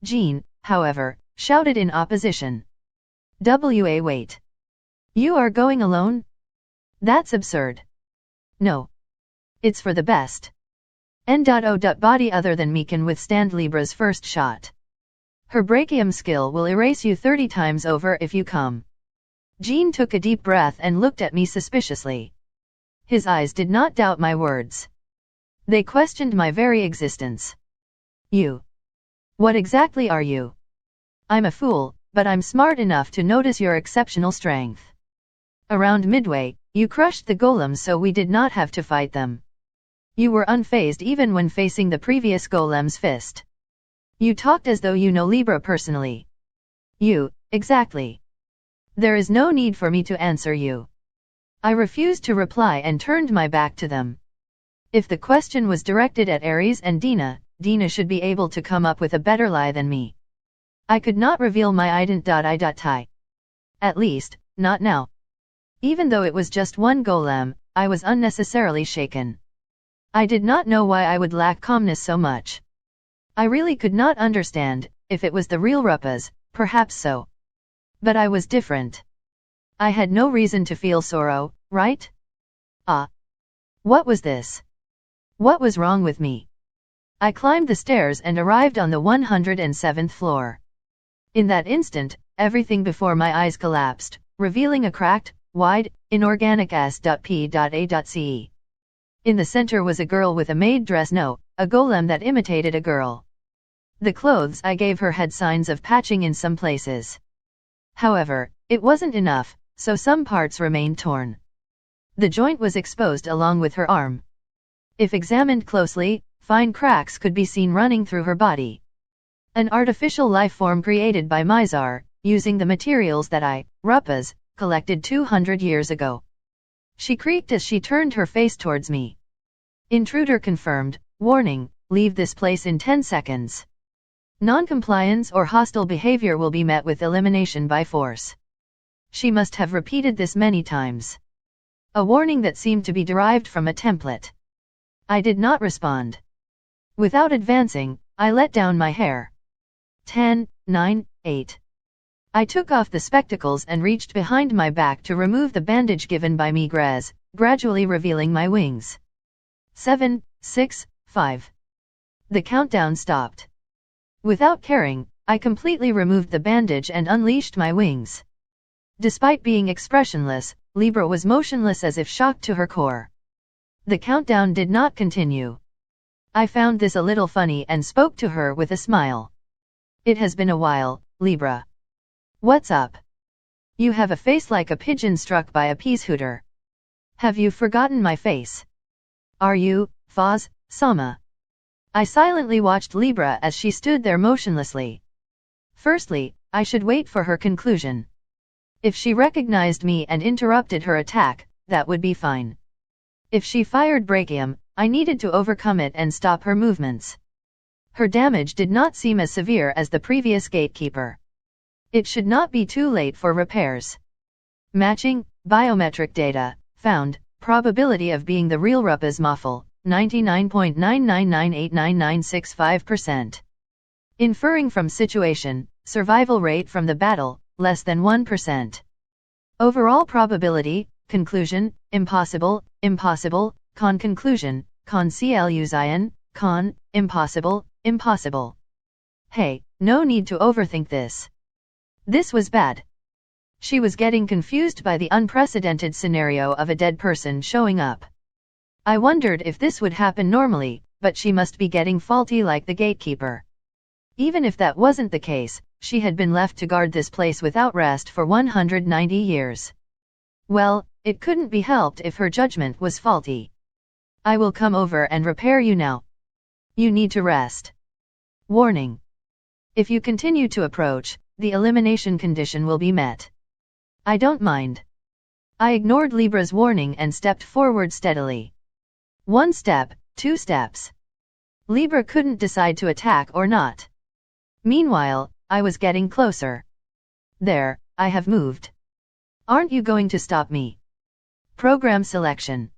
Jean, however, shouted in opposition. Wait. You are going alone? That's absurd. No. It's for the best. Body other than me can withstand Libra's first shot. Her brachium skill will erase you 30 times over if you come. Jean took a deep breath and looked at me suspiciously. His eyes did not doubt my words. They questioned my very existence. You. What exactly are you? I'm a fool, but I'm smart enough to notice your exceptional strength. Around midway, you crushed the golems so we did not have to fight them. You were unfazed even when facing the previous golem's fist. You talked as though you know Libra personally. You, exactly. There is no need for me to answer you. I refused to reply and turned my back to them. If the question was directed at Ares and Dina, Dina should be able to come up with a better lie than me. I could not reveal my ident.I.tie. At least, not now. Even though it was just one golem, I was unnecessarily shaken. I did not know why I would lack calmness so much. I really could not understand, if it was the real Rupas, perhaps so. But I was different. I had no reason to feel sorrow, right? Ah. What was this? What was wrong with me? I climbed the stairs and arrived on the 107th floor. In that instant, everything before my eyes collapsed, revealing a cracked, wide, inorganic s.p.a.ce. In the center was a girl with a maid dress, a golem that imitated a girl. The clothes I gave her had signs of patching in some places. However, it wasn't enough, so some parts remained torn. The joint was exposed along with her arm. If examined closely, fine cracks could be seen running through her body. An artificial life form created by Mizar, using the materials that I, Rupas, collected 200 years ago. She creaked as she turned her face towards me. Intruder confirmed, warning, leave this place in 10 seconds. Non-compliance or hostile behavior will be met with elimination by force. She must have repeated this many times. A warning that seemed to be derived from a template. I did not respond. Without advancing, I let down my hair. 10, 9, 8. I took off the spectacles and reached behind my back to remove the bandage given by Migraz, gradually revealing my wings. 7, 6, 5. The countdown stopped. Without caring, I completely removed the bandage and unleashed my wings. Despite being expressionless, Libra was motionless as if shocked to her core. The countdown did not continue. I found this a little funny and spoke to her with a smile. It has been a while, Libra. What's up? You have a face like a pigeon struck by a peashooter. Have you forgotten my face? Are you, Foz, Sama? I silently watched Libra as she stood there motionlessly. Firstly, I should wait for her conclusion. If she recognized me and interrupted her attack, that would be fine. If she fired Brachium, I needed to overcome it and stop her movements. Her damage did not seem as severe as the previous gatekeeper. It should not be too late for repairs. Matching, biometric data, found, probability of being the real Rupas Moffel, 99.9998996%. Inferring from situation, survival rate from the battle, less than 1%. Overall probability, conclusion, impossible, impossible, con conclusion, con clusion, con, impossible, impossible. Hey, no need to overthink this. This was bad. She was getting confused by the unprecedented scenario of a dead person showing up. I wondered if this would happen normally, but she must be getting faulty like the gatekeeper. Even if that wasn't the case, she had been left to guard this place without rest for 190 years. Well, it couldn't be helped if her judgment was faulty. I will come over and repair you now. You need to rest. Warning. If you continue to approach, the elimination condition will be met. I don't mind. I ignored Libra's warning and stepped forward steadily. 1 step, 2 steps. Libra couldn't decide to attack or not. Meanwhile, I was getting closer. There, I have moved. Aren't you going to stop me? Program selection.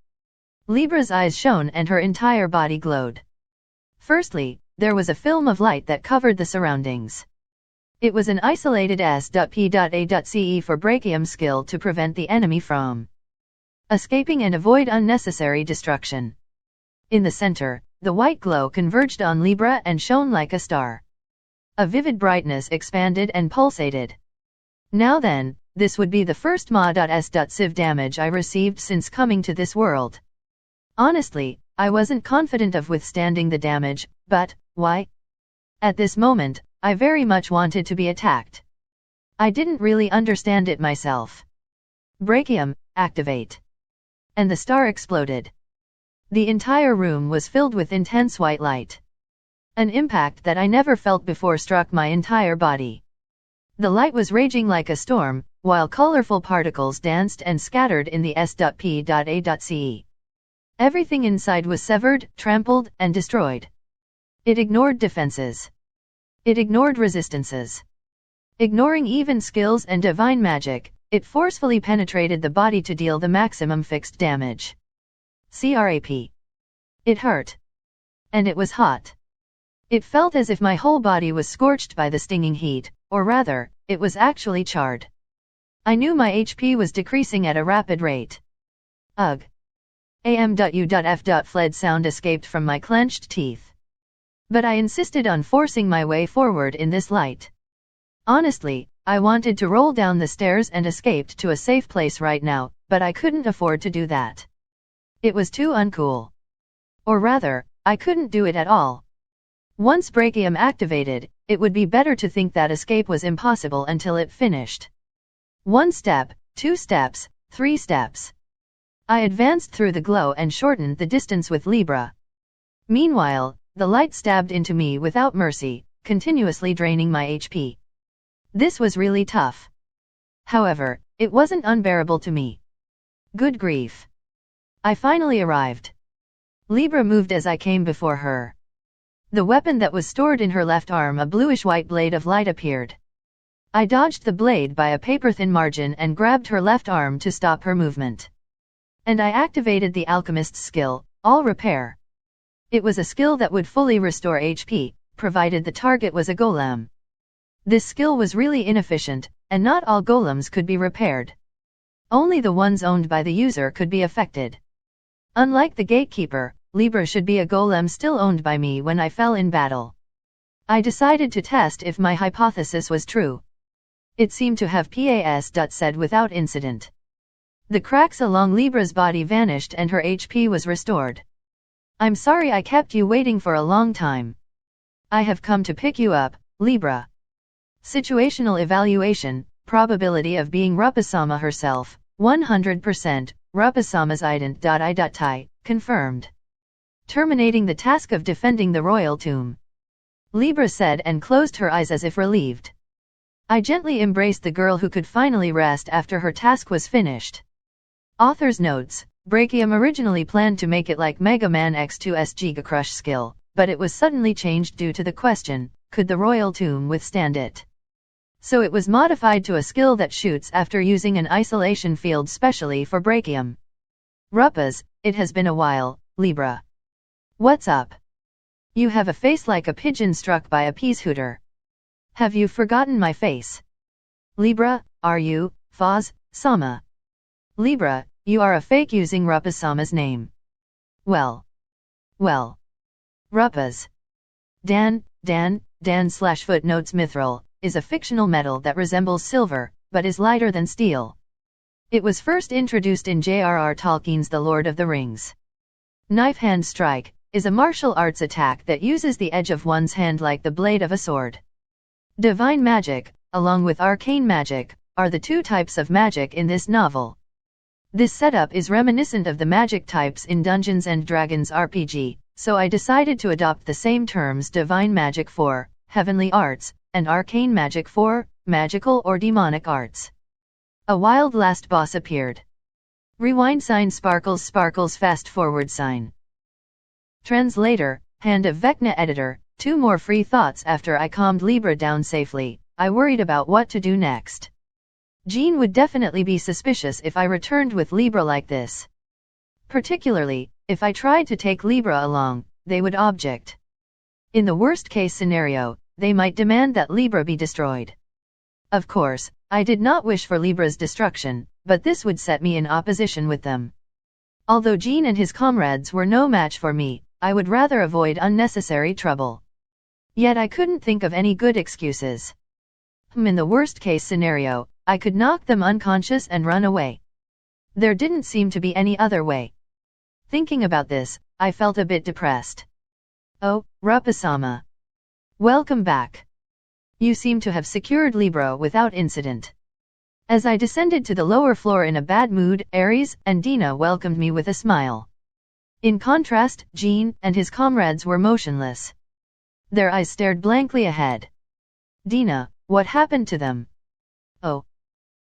Libra's eyes shone and her entire body glowed. Firstly, there was a film of light that covered the surroundings. It was an isolated S.P.A.C.E for Brachium skill to prevent the enemy from escaping and avoid unnecessary destruction. In the center, the white glow converged on Libra and shone like a star. A vivid brightness expanded and pulsated. Now then, this would be the first Ma.S.Civ damage I received since coming to this world. Honestly, I wasn't confident of withstanding the damage, but, why? At this moment, I very much wanted to be attacked. I didn't really understand it myself. Brachium, activate. And the star exploded. The entire room was filled with intense white light. An impact that I never felt before struck my entire body. The light was raging like a storm, while colorful particles danced and scattered in the S.P.A.C.E. Everything inside was severed, trampled, and destroyed. It ignored defenses. It ignored resistances. Ignoring even skills and divine magic, it forcefully penetrated the body to deal the maximum fixed damage. Crap. It hurt. And it was hot. It felt as if my whole body was scorched by the stinging heat, or rather, it was actually charred. I knew my HP was decreasing at a rapid rate. Ugh. Fled sound escaped from my clenched teeth. But I insisted on forcing my way forward in this light. Honestly, I wanted to roll down the stairs and escape to a safe place right now, but I couldn't afford to do that. It was too uncool. Or rather, I couldn't do it at all. Once Brachium activated, it would be better to think that escape was impossible until it finished. 1 step, 2 steps, 3 steps. I advanced through the glow and shortened the distance with Libra. Meanwhile, the light stabbed into me without mercy, continuously draining my HP. This was really tough. However, it wasn't unbearable to me. Good grief. I finally arrived. Libra moved as I came before her. The weapon that was stored in her left arm, a bluish-white blade of light, appeared. I dodged the blade by a paper-thin margin and grabbed her left arm to stop her movement. And I activated the alchemist's skill, All Repair. It was a skill that would fully restore HP, provided the target was a golem. This skill was really inefficient, and not all golems could be repaired. Only the ones owned by the user could be affected. Unlike the gatekeeper, Libra should be a golem still owned by me when I fell in battle. I decided to test if my hypothesis was true. It seemed to have said without incident. The cracks along Libra's body vanished and her HP was restored. I'm sorry I kept you waiting for a long time. I have come to pick you up, Libra. Situational evaluation, probability of being Rupasama herself, 100%, Rupasama's ident.I.tai, confirmed. Terminating the task of defending the royal tomb. Libra said and closed her eyes as if relieved. I gently embraced the girl who could finally rest after her task was finished. Author's notes: Brachium originally planned to make it like Mega Man X2's Giga Crush skill, but it was suddenly changed due to the question, could the royal tomb withstand it? So it was modified to a skill that shoots after using an isolation field specially for Brachium. Rupas, it has been a while, Libra. What's up? You have a face like a pigeon struck by a peashooter. Have you forgotten my face? Libra, are you, Foz, Sama? Libra, you are a fake using Rupasama's name. Well. Rupas. Dan/footnotes Mithril is a fictional metal that resembles silver, but is lighter than steel. It was first introduced in J.R.R. Tolkien's The Lord of the Rings. Knife hand strike is a martial arts attack that uses the edge of one's hand like the blade of a sword. Divine magic, along with arcane magic, are the two types of magic in this novel. This setup is reminiscent of the magic types in Dungeons & Dragons RPG, so I decided to adopt the same terms: divine magic for heavenly arts, and arcane magic for magical or demonic arts. A wild last boss appeared. Rewind sign sparkles fast forward sign. Translator, Hand of Vecna editor, 2 more free thoughts. After I calmed Libra down safely, I worried about what to do next. Jean would definitely be suspicious if I returned with Libra like this. Particularly, if I tried to take Libra along, they would object. In the worst case scenario, they might demand that Libra be destroyed. Of course, I did not wish for Libra's destruction, but this would set me in opposition with them. Although Jean and his comrades were no match for me, I would rather avoid unnecessary trouble. Yet I couldn't think of any good excuses. In the worst case scenario, I could knock them unconscious and run away. There didn't seem to be any other way. Thinking about this, I felt a bit depressed. Oh, Rupasama. Welcome back. You seem to have secured Libra without incident. As I descended to the lower floor in a bad mood, Ares and Dina welcomed me with a smile. In contrast, Jean and his comrades were motionless. Their eyes stared blankly ahead. Dina, what happened to them? Oh.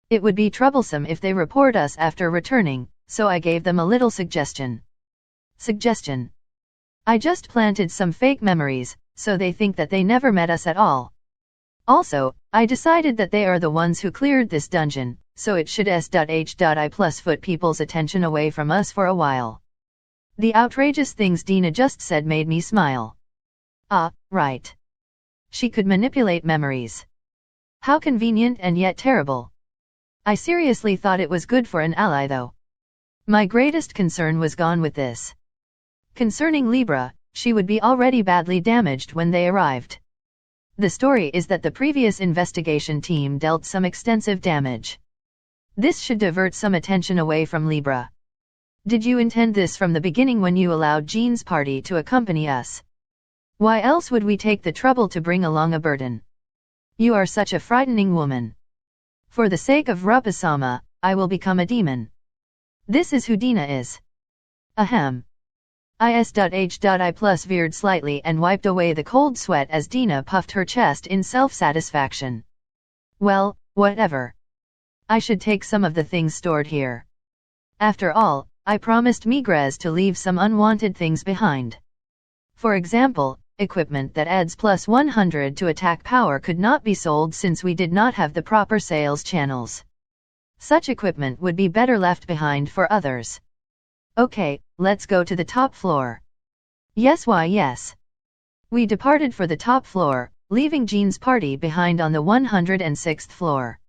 It would be troublesome if they report us after returning, so I gave them a little suggestion. Suggestion. I just planted some fake memories, so they think that they never met us at all. Also, I decided that they are the ones who cleared this dungeon, so it should s.h.i+foot people's attention away from us for a while. The outrageous things Dina just said made me smile. Ah, right. She could manipulate memories. How convenient and yet terrible. I seriously thought it was good for an ally though. My greatest concern was gone with this. Concerning Libra, she would be already badly damaged when they arrived. The story is that the previous investigation team dealt some extensive damage. This should divert some attention away from Libra. Did you intend this from the beginning when you allowed Jean's party to accompany us? Why else would we take the trouble to bring along a burden? You are such a frightening woman. For the sake of Rupasama, I will become a demon. This is who Dina is. Ahem. Is.h.I+ veered slightly and wiped away the cold sweat as Dina puffed her chest in self-satisfaction. Well, whatever. I should take some of the things stored here. After all, I promised Migrez to leave some unwanted things behind. For example, equipment that adds plus 100 to attack power could not be sold since we did not have the proper sales channels. Such equipment would be better left behind for others. Okay, let's go to the top floor. Yes, why yes. We departed for the top floor, leaving Jean's party behind on the 106th floor.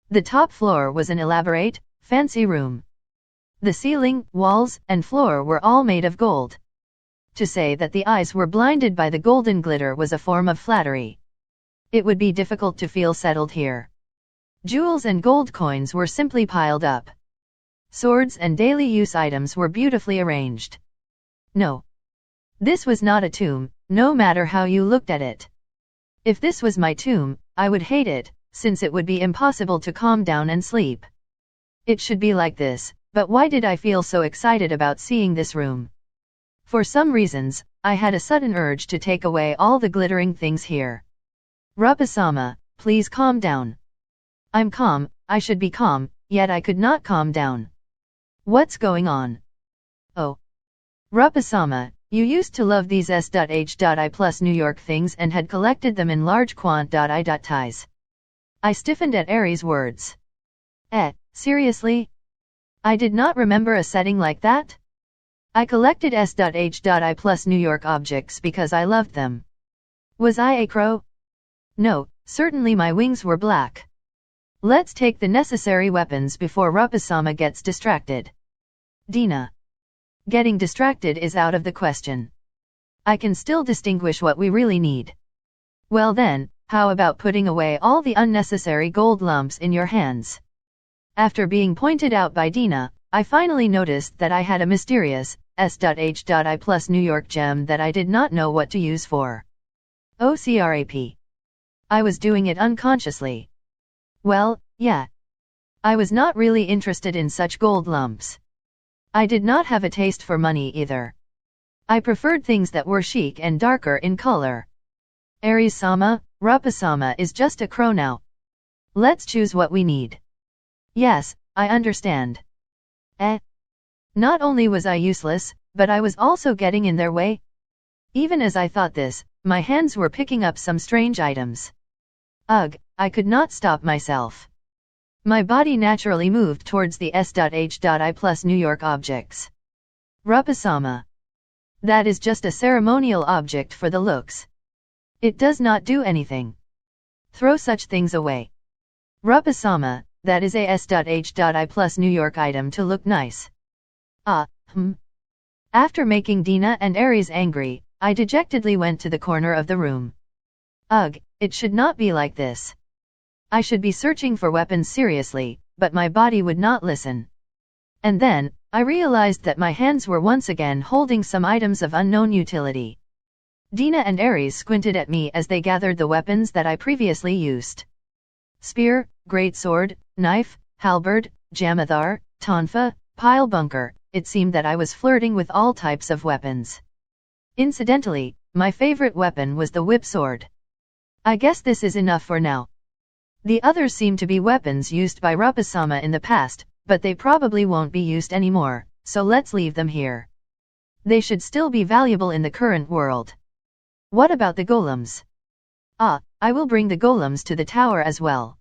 The top floor was an elaborate, fancy room. The ceiling, walls, and floor were all made of gold. To say that the eyes were blinded by the golden glitter was a form of flattery. It would be difficult to feel settled here. Jewels and gold coins were simply piled up. Swords and daily use items were beautifully arranged. No. This was not a tomb, no matter how you looked at it. If this was my tomb, I would hate it, since it would be impossible to calm down and sleep. It should be like this, but why did I feel so excited about seeing this room? For some reasons, I had a sudden urge to take away all the glittering things here. Rupa-sama, please calm down. I'm calm, I should be calm, yet I could not calm down. What's going on? Oh. Rupa-sama, you used to love these S.H.I plus New York things and had collected them in large quant.I.ties. I stiffened at Aries' words. Seriously? I did not remember a setting like that? I collected S.H.I plus New York objects because I loved them. Was I a crow? No, certainly my wings were black. Let's take the necessary weapons before Rupa-sama gets distracted. Dina. Getting distracted is out of the question. I can still distinguish what we really need. Well then, how about putting away all the unnecessary gold lumps in your hands? After being pointed out by Dina, I finally noticed that I had a mysterious S.H.I plus New York gem that I did not know what to use for. Oh crap. I was doing it unconsciously. Well, yeah. I was not really interested in such gold lumps. I did not have a taste for money either. I preferred things that were chic and darker in color. Aries-sama, Rupa-sama is just a crow now. Let's choose what we need. Yes, I understand. Not only was I useless, but I was also getting in their way. Even as I thought this, my hands were picking up some strange items. Ugh, I could not stop myself. My body naturally moved towards the S.H.I plus New York objects. Rupa-sama. That is just a ceremonial object for the looks. It does not do anything. Throw such things away. Rupa-sama, that is a S.H.I plus New York item to look nice. After making Dina and Aries angry, I dejectedly went to the corner of the room. Ugh, it should not be like this. I should be searching for weapons seriously, but my body would not listen. And then, I realized that my hands were once again holding some items of unknown utility. Dina and Aries squinted at me as they gathered the weapons that I previously used. Spear, greatsword, knife, halberd, jamathar, tonfa, pile bunker. It seemed that I was flirting with all types of weapons. Incidentally, my favorite weapon was the whip sword. I guess this is enough for now. The others seem to be weapons used by Rupa-sama in the past, but they probably won't be used anymore, so let's leave them here. They should still be valuable in the current world. What about the golems? I will bring the golems to the tower as well.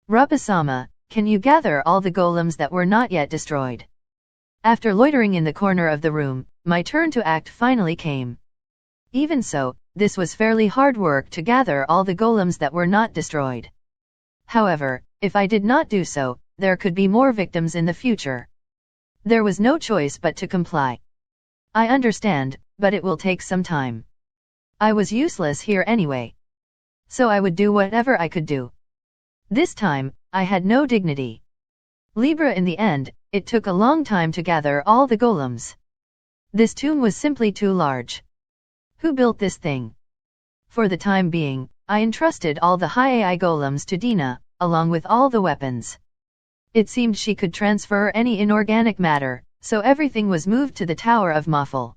Rupa-sama, can you gather all the golems that were not yet destroyed? After loitering in the corner of the room, my turn to act finally came. Even so, this was fairly hard work to gather all the golems that were not destroyed. However, if I did not do so, there could be more victims in the future. There was no choice but to comply. I understand, but it will take some time. I was useless here anyway. So I would do whatever I could do. This time, I had no dignity. Libra in the end, it took a long time to gather all the golems. This tomb was simply too large. Who built this thing? For the time being, I entrusted all the high AI golems to Dina, along with all the weapons. It seemed she could transfer any inorganic matter, so everything was moved to the Tower of Mafal.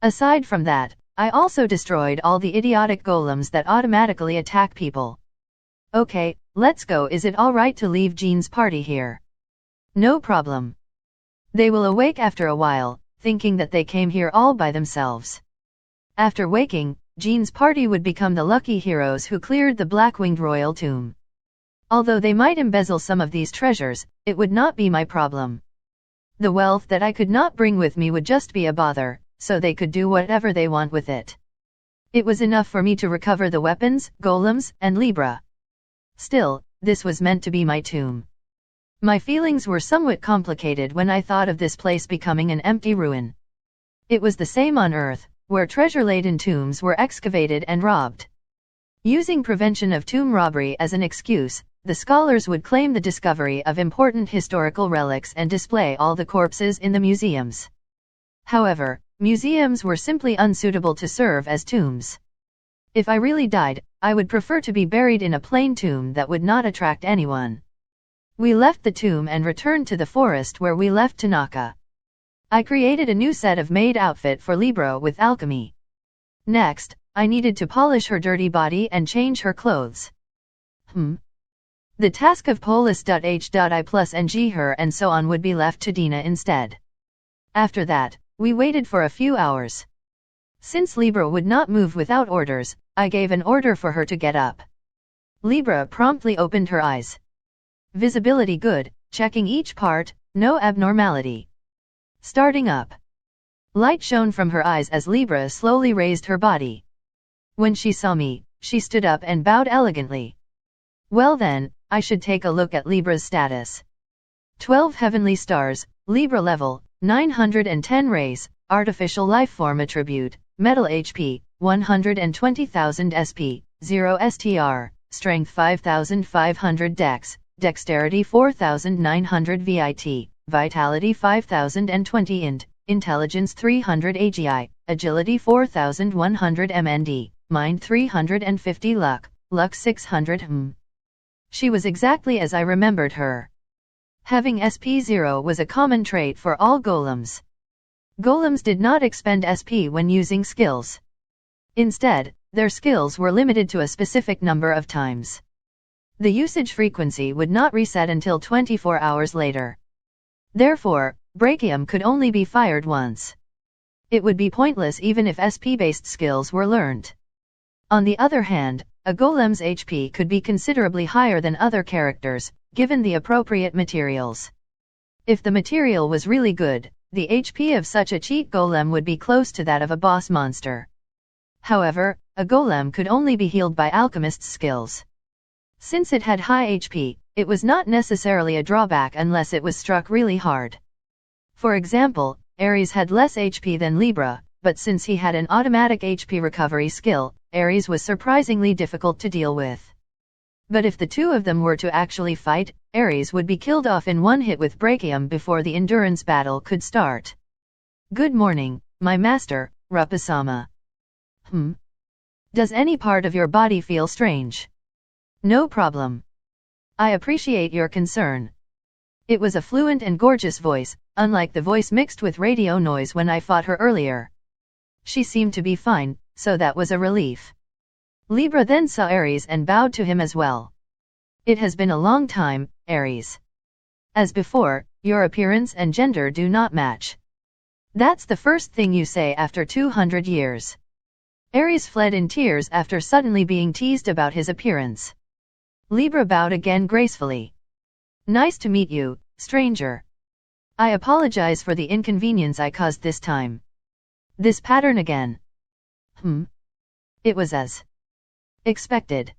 Aside from that, I also destroyed all the idiotic golems that automatically attack people. Okay, let's go. Is it alright to leave Jean's party here? No problem. They will awake after a while, thinking that they came here all by themselves. After waking, Jean's party would become the lucky heroes who cleared the black-winged royal tomb. Although they might embezzle some of these treasures, it would not be my problem. The wealth that I could not bring with me would just be a bother, so they could do whatever they want with it. It was enough for me to recover the weapons, golems, and Libra. Still, this was meant to be my tomb. My feelings were somewhat complicated when I thought of this place becoming an empty ruin. It was the same on Earth, where treasure-laden tombs were excavated and robbed. Using prevention of tomb robbery as an excuse, the scholars would claim the discovery of important historical relics and display all the corpses in the museums. However, museums were simply unsuitable to serve as tombs. If I really died, I would prefer to be buried in a plain tomb that would not attract anyone. We left the tomb and returned to the forest where we left Tanaka. I created a new set of maid outfit for Libra with alchemy. Next, I needed to polish her dirty body and change her clothes. The task of polis.h.i+ng her and so on would be left to Dina instead. After that, we waited for a few hours. Since Libra would not move without orders, I gave an order for her to get up. Libra promptly opened her eyes. Visibility good, checking each part, no abnormality. Starting up. Light shone from her eyes as Libra slowly raised her body. When she saw me, she stood up and bowed elegantly. Well then, I should take a look at Libra's status. 12 heavenly stars, Libra level, 910 rays, artificial lifeform attribute, metal HP, 120,000 SP, 0 STR, strength 5,500 dex, dexterity 4,900 VIT, vitality 5,020 int, intelligence 300 AGI, agility 4,100 MND, mind 350 luck, luck 600 She was exactly as I remembered her. Having SP0 was a common trait for all golems. Golems did not expend SP when using skills. Instead, their skills were limited to a specific number of times. The usage frequency would not reset until 24 hours later. Therefore, Brachium could only be fired once. It would be pointless even if SP-based skills were learned. On the other hand, a golem's HP could be considerably higher than other characters, given the appropriate materials. If the material was really good, the HP of such a cheat golem would be close to that of a boss monster. However, a golem could only be healed by alchemist's skills. Since it had high HP, it was not necessarily a drawback unless it was struck really hard. For example, Ares had less HP than Libra, but since he had an automatic HP recovery skill, Ares was surprisingly difficult to deal with. But if the two of them were to actually fight, Ares would be killed off in one hit with Brachium before the endurance battle could start. Good morning, my master, Rapasama. Does any part of your body feel strange? No problem. I appreciate your concern. It was a fluent and gorgeous voice, unlike the voice mixed with radio noise when I fought her earlier. She seemed to be fine, so that was a relief. Libra then saw Ares and bowed to him as well. It has been a long time, Ares. As before, your appearance and gender do not match. That's the first thing you say after 200 years. Ares fled in tears after suddenly being teased about his appearance. Libra bowed again gracefully. Nice to meet you, stranger. I apologize for the inconvenience I caused this time. This pattern again. It was as expected.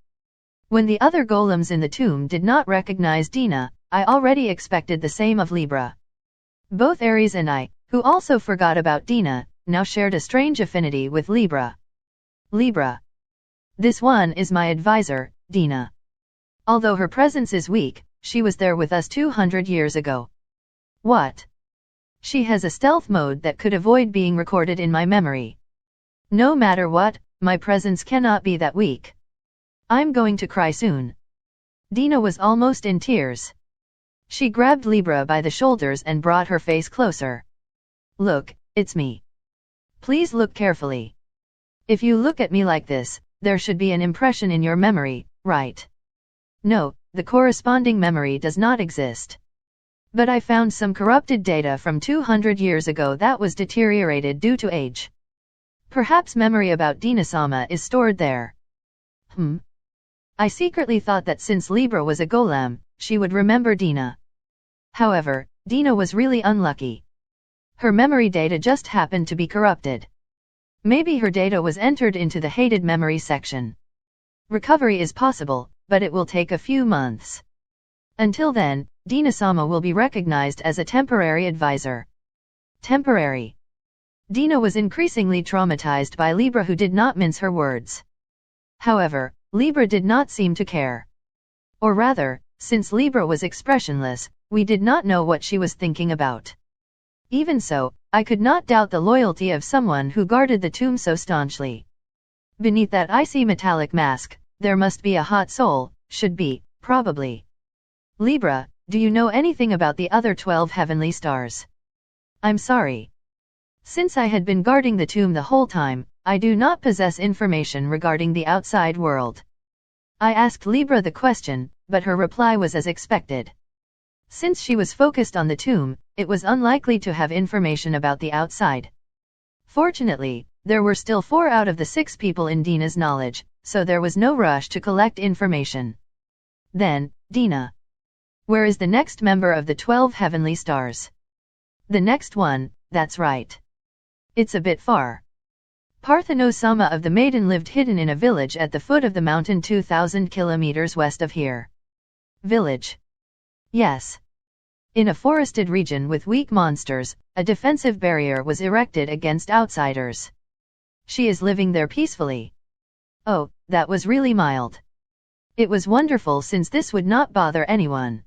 When the other golems in the tomb did not recognize Dina, I already expected the same of Libra. Both Ares and I, who also forgot about Dina, now shared a strange affinity with Libra. Libra. This one is my advisor, Dina. Although her presence is weak, she was there with us 200 years ago. What? She has a stealth mode that could avoid being recorded in my memory. No matter what, my presence cannot be that weak. I'm going to cry soon. Dina was almost in tears. She grabbed Libra by the shoulders and brought her face closer. Look, it's me. Please look carefully. If you look at me like this, there should be an impression in your memory, right? No, the corresponding memory does not exist. But I found some corrupted data from 200 years ago that was deteriorated due to age. Perhaps memory about Dina-sama is stored there. I secretly thought that since Libra was a golem, she would remember Dina. However, Dina was really unlucky. Her memory data just happened to be corrupted. Maybe her data was entered into the hated memory section. Recovery is possible, but it will take a few months. Until then, Dina-sama will be recognized as a temporary advisor. Temporary. Dina was increasingly traumatized by Libra, who did not mince her words. However, Libra did not seem to care. Or rather, since Libra was expressionless, we did not know what she was thinking about. Even so, I could not doubt the loyalty of someone who guarded the tomb so staunchly. Beneath that icy metallic mask, there must be a hot soul, should be, probably. Libra, do you know anything about the other 12 heavenly stars? I'm sorry. Since I had been guarding the tomb the whole time, I do not possess information regarding the outside world. I asked Libra the question, but her reply was as expected. Since she was focused on the tomb, it was unlikely to have information about the outside. Fortunately, there were still 4 out of the 6 people in Dina's knowledge, so there was no rush to collect information. Then, Dina. Where is the next member of the 12 heavenly stars? The next one, that's right. It's a bit far. Partheno-sama of the Maiden lived hidden in a village at the foot of the mountain 2,000 kilometers west of here. Village. Yes. In a forested region with weak monsters, a defensive barrier was erected against outsiders. She is living there peacefully. Oh, that was really mild. It was wonderful since this would not bother anyone.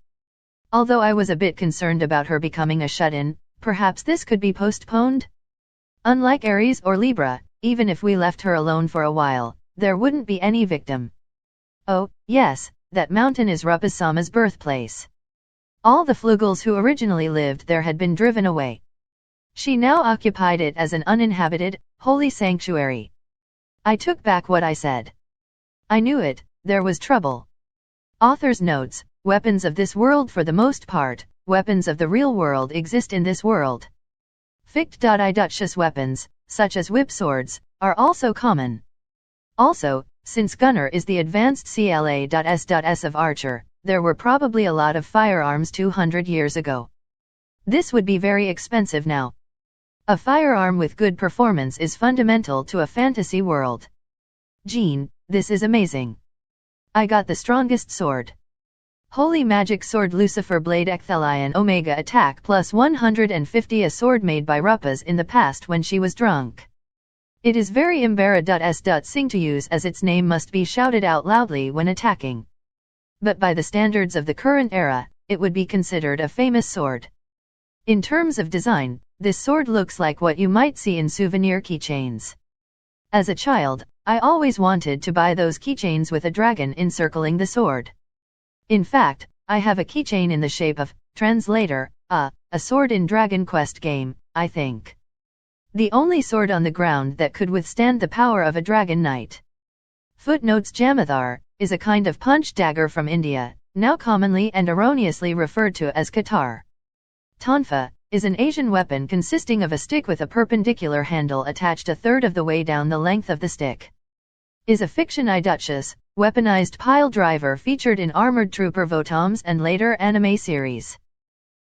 Although I was a bit concerned about her becoming a shut-in, perhaps this could be postponed? Unlike Aries or Libra, even if we left her alone for a while, there wouldn't be any victim. Oh, yes, that mountain is Rupa-sama's birthplace. All the Flugels who originally lived there had been driven away. She now occupied it as an uninhabited, holy sanctuary. I took back what I said. I knew it, there was trouble. Author's notes, weapons of this world for the most part, weapons of the real world exist in this world. Ficht.I. weapons, such as whip swords, are also common. Also, since Gunner is the advanced CLA.S.S of Archer, there were probably a lot of firearms 200 years ago. This would be very expensive now. A firearm with good performance is fundamental to a fantasy world. Jean, this is amazing. I got the strongest sword. Holy Magic Sword Lucifer Blade Ecthelion Omega Attack plus 150, a sword made by Rupas in the past when she was drunk. It is very Imbara.S.Sing to use, as its name must be shouted out loudly when attacking. But by the standards of the current era, it would be considered a famous sword. In terms of design, this sword looks like what you might see in souvenir keychains. As a child, I always wanted to buy those keychains with a dragon encircling the sword. In fact, I have a keychain in the shape of translator, a sword in Dragon Quest game, I think. The only sword on the ground that could withstand the power of a dragon knight. Footnotes: Jamathar is a kind of punch dagger from India, now commonly and erroneously referred to as Katar. Tonfa is an Asian weapon consisting of a stick with a perpendicular handle attached a third of the way down the length of the stick. Is a fiction Iduchess, weaponized pile driver featured in Armored Trooper Votoms and later anime series.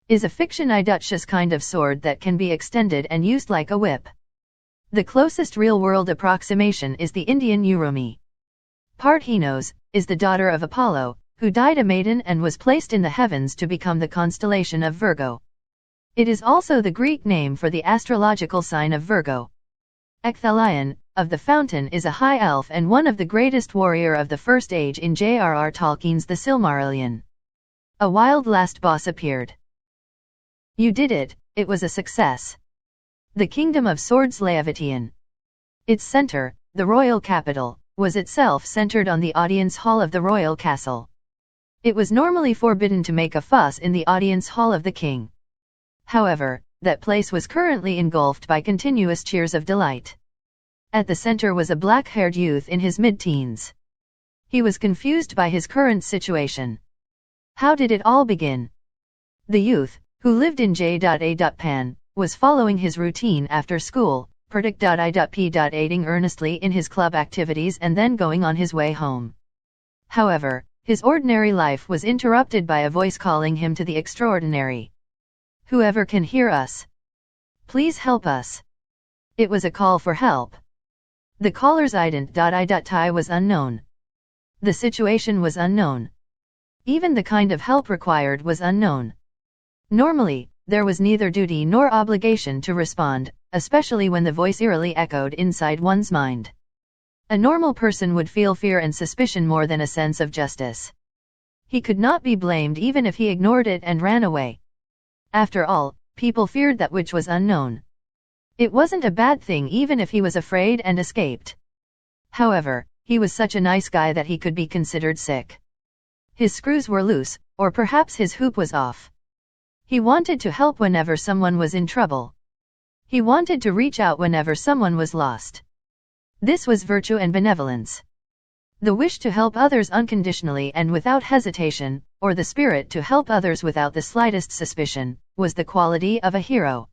Is a fiction Iduchess kind of sword that can be extended and used like a whip. The closest real-world approximation is the Indian Urumi. Parthenos is the daughter of Apollo, who died a maiden and was placed in the heavens to become the constellation of Virgo. It is also the Greek name for the astrological sign of Virgo. Ecthelion, of the Fountain, is a high elf and one of the greatest warrior of the First Age in J.R.R. Tolkien's The Silmarillion. A wild last boss appeared. You did it, it was a success. The Kingdom of Swords Leavitian. Its center, the royal capital, was itself centered on the audience hall of the royal castle. It was normally forbidden to make a fuss in the audience hall of the king. However, that place was currently engulfed by continuous cheers of delight. At the center was a black-haired youth in his mid-teens. He was confused by his current situation. How did it all begin? The youth, who lived in J.A.Pan, was following his routine after school, Predict.I.P. aiding earnestly in his club activities and then going on his way home. However, his ordinary life was interrupted by a voice calling him to the extraordinary. Whoever can hear us. Please help us. It was a call for help. The caller's identity was unknown. The situation was unknown. Even the kind of help required was unknown. Normally, there was neither duty nor obligation to respond, especially when the voice eerily echoed inside one's mind. A normal person would feel fear and suspicion more than a sense of justice. He could not be blamed even if he ignored it and ran away. After all, people feared that which was unknown. It wasn't a bad thing even if he was afraid and escaped. However, he was such a nice guy that he could be considered sick. His screws were loose, or perhaps his hoop was off. He wanted to help whenever someone was in trouble. He wanted to reach out whenever someone was lost. This was virtue and benevolence. The wish to help others unconditionally and without hesitation, or the spirit to help others without the slightest suspicion, was the quality of a hero.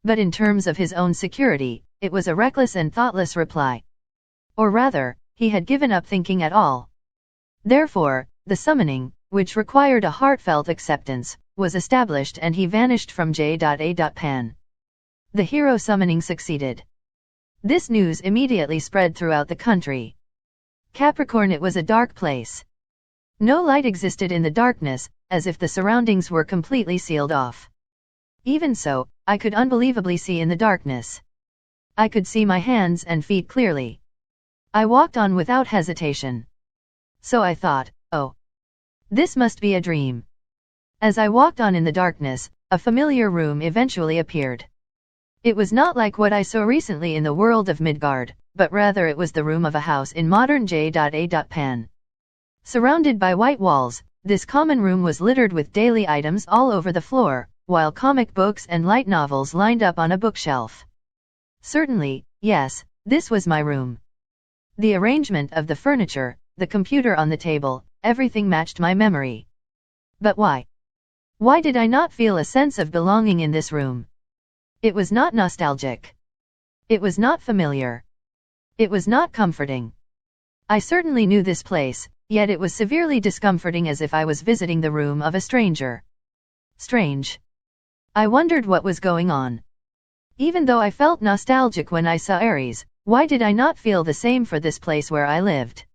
But in terms of his own security, it was a reckless and thoughtless reply. Or rather, he had given up thinking at all. Therefore, the summoning, which required a heartfelt acceptance, was established and he vanished from J.A.Pan. The hero summoning succeeded. This news immediately spread throughout the country. Capricorn, it was a dark place. No light existed in the darkness, as if the surroundings were completely sealed off. Even so, I could unbelievably see in the darkness. I could see my hands and feet clearly. I walked on without hesitation. So I thought, oh, this must be a dream. As I walked on in the darkness, a familiar room eventually appeared. It was not like what I saw recently in the world of Midgard, but rather it was the room of a house in modern J.A.Pan. Surrounded by white walls, this common room was littered with daily items all over the floor, while comic books and light novels lined up on a bookshelf. Certainly, yes, this was my room. The arrangement of the furniture, the computer on the table, everything matched my memory. But why? Why did I not feel a sense of belonging in this room? It was not nostalgic. It was not familiar. It was not comforting. I certainly knew this place, yet it was severely discomforting, as if I was visiting the room of a stranger. Strange. I wondered what was going on. Even though I felt nostalgic when I saw Ares, why did I not feel the same for this place where I lived?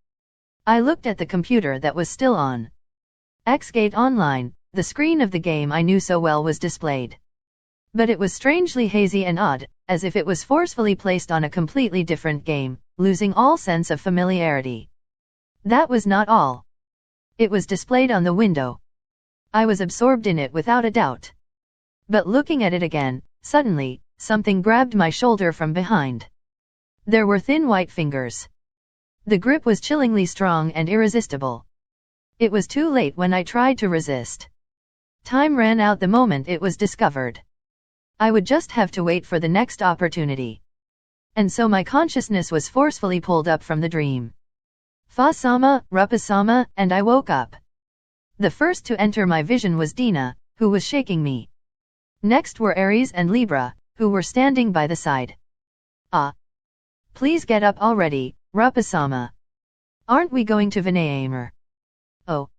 I looked at the computer that was still on. X-Gate Online, the screen of the game I knew so well, was displayed. But it was strangely hazy and odd, as if it was forcefully placed on a completely different game, losing all sense of familiarity. That was not all. It was displayed on the window. I was absorbed in it without a doubt. But looking at it again, suddenly, something grabbed my shoulder from behind. There were thin white fingers. The grip was chillingly strong and irresistible. It was too late when I tried to resist. Time ran out the moment it was discovered. I would just have to wait for the next opportunity. And so my consciousness was forcefully pulled up from the dream. Fa-sama, Rupa-sama, and I woke up. The first to enter my vision was Dina, who was shaking me. Next were Ares and Libra, who were standing by the side. Ah! Please get up already, Rupa-sama. Aren't we going to Vanayamer? Oh.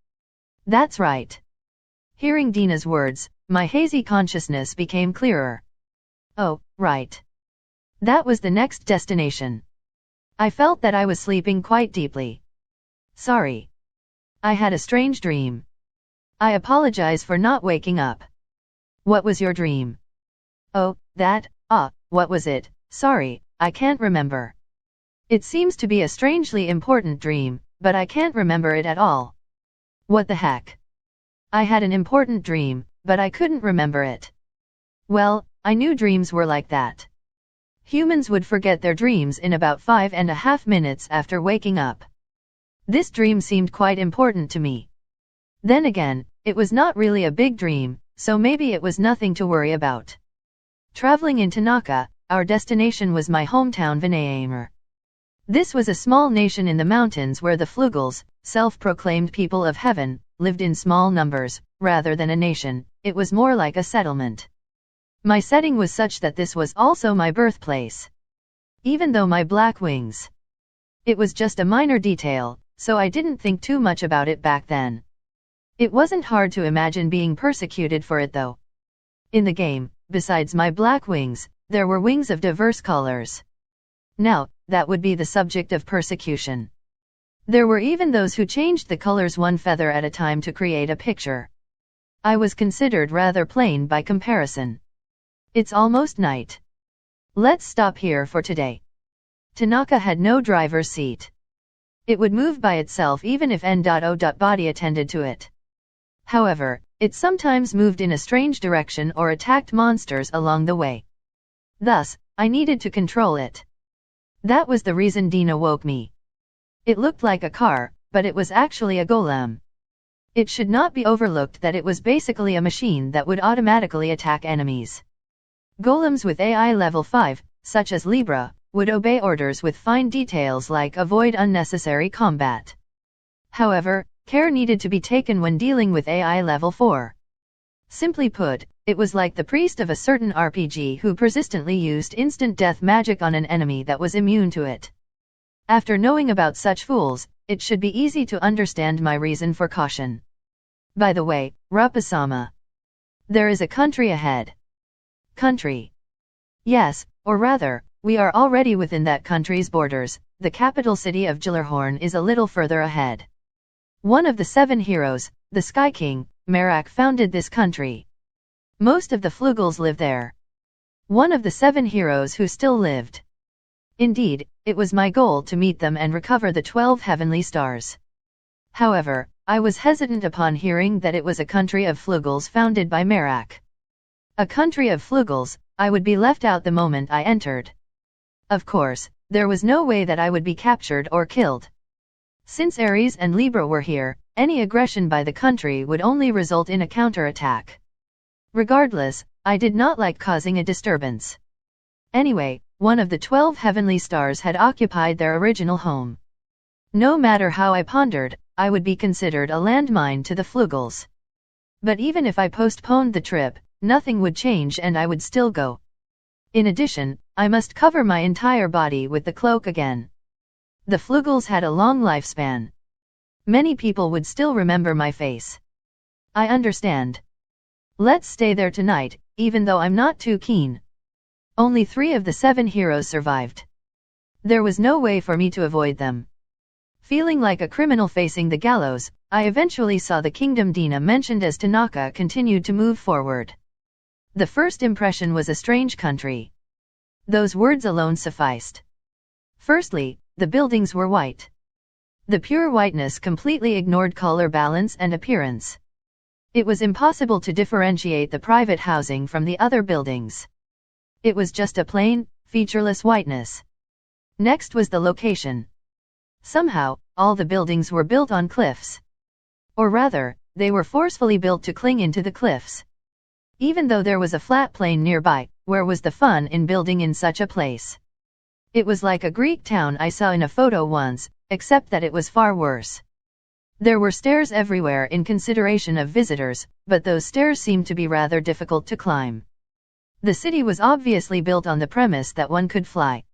That's right. Hearing Dina's words, my hazy consciousness became clearer. Oh, right. That was the next destination. I felt that I was sleeping quite deeply. Sorry. I had a strange dream. I apologize for not waking up. What was your dream? Oh, that, what was it? Sorry, I can't remember. It seems to be a strangely important dream, but I can't remember it at all. What the heck? I had an important dream, but I couldn't remember it. Well, I knew dreams were like that. Humans would forget their dreams in about 5.5 minutes after waking up. This dream seemed quite important to me. Then again, it was not really a big dream, so maybe it was nothing to worry about. Traveling in Tanaka, our destination was my hometown Vanayamer. This was a small nation in the mountains where the Flugels, self-proclaimed people of heaven, lived in small numbers. Rather than a nation, it was more like a settlement. My setting was such that this was also my birthplace. Even though my black wings. It was just a minor detail, so I didn't think too much about it back then. It wasn't hard to imagine being persecuted for it though. In the game, besides my black wings, there were wings of diverse colors. Now, that would be the subject of persecution. There were even those who changed the colors one feather at a time to create a picture. I was considered rather plain by comparison. It's almost night. Let's stop here for today. Tanaka had no driver's seat. It would move by itself even if N.O. body attended to it. However, it sometimes moved in a strange direction or attacked monsters along the way. Thus, I needed to control it. That was the reason Dina woke me. It looked like a car, but it was actually a golem. It should not be overlooked that it was basically a machine that would automatically attack enemies. Golems with AI level 5, such as Libra, would obey orders with fine details like avoid unnecessary combat. However, care needed to be taken when dealing with AI level 4. Simply put, it was like the priest of a certain RPG who persistently used instant death magic on an enemy that was immune to it. After knowing about such fools, it should be easy to understand my reason for caution. By the way, Rapasama. There is a country ahead. Country. Yes, or rather, we are already within that country's borders. The capital city of Gjallarhorn is a little further ahead. One of the 7 heroes, the Sky King, Merak, founded this country. Most of the Flugels live there. One of the 7 heroes who still lived. Indeed, it was my goal to meet them and recover the 12 heavenly stars. However, I was hesitant upon hearing that it was a country of Flugels founded by Merak. A country of Flugels, I would be left out the moment I entered. Of course, there was no way that I would be captured or killed. Since Ares and Libra were here, any aggression by the country would only result in a counterattack. Regardless, I did not like causing a disturbance. Anyway, one of the 12 heavenly stars had occupied their original home. No matter how I pondered, I would be considered a landmine to the Flugels. But even if I postponed the trip, nothing would change and I would still go. In addition, I must cover my entire body with the cloak again. The Flugels had a long lifespan. Many people would still remember my face. I understand. Let's stay there tonight, even though I'm not too keen. Only 3 of the 7 heroes survived. There was no way for me to avoid them. Feeling like a criminal facing the gallows, I eventually saw the kingdom Dina mentioned as Tanaka continued to move forward. The first impression was a strange country. Those words alone sufficed. Firstly, the buildings were white. The pure whiteness completely ignored color balance and appearance. It was impossible to differentiate the private housing from the other buildings. It was just a plain, featureless whiteness. Next was the location. Somehow, all the buildings were built on cliffs. Or rather, they were forcefully built to cling into the cliffs. Even though there was a flat plain nearby, where was the fun in building in such a place? It was like a Greek town I saw in a photo once, except that it was far worse. There were stairs everywhere in consideration of visitors, but those stairs seemed to be rather difficult to climb. The city was obviously built on the premise that one could fly.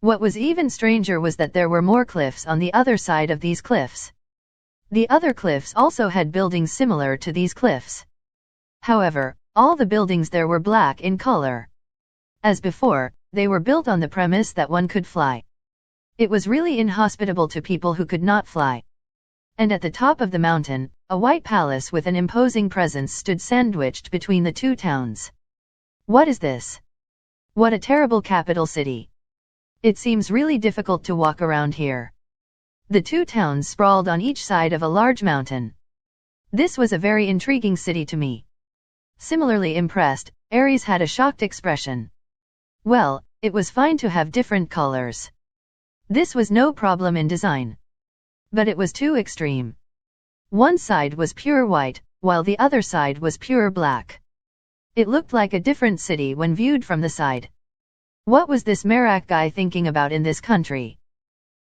What was even stranger was that there were more cliffs on the other side of these cliffs. The other cliffs also had buildings similar to these cliffs. However, all the buildings there were black in color. As before, they were built on the premise that one could fly. It was really inhospitable to people who could not fly. And at the top of the mountain, a white palace with an imposing presence stood sandwiched between the 2 towns. What is this? What a terrible capital city. It seems really difficult to walk around here. The 2 towns sprawled on each side of a large mountain. This was a very intriguing city to me. Similarly impressed, Ares had a shocked expression. Well, it was fine to have different colors. This was no problem in design. But it was too extreme. One side was pure white, while the other side was pure black. It looked like a different city when viewed from the side. What was this Merak guy thinking about in this country?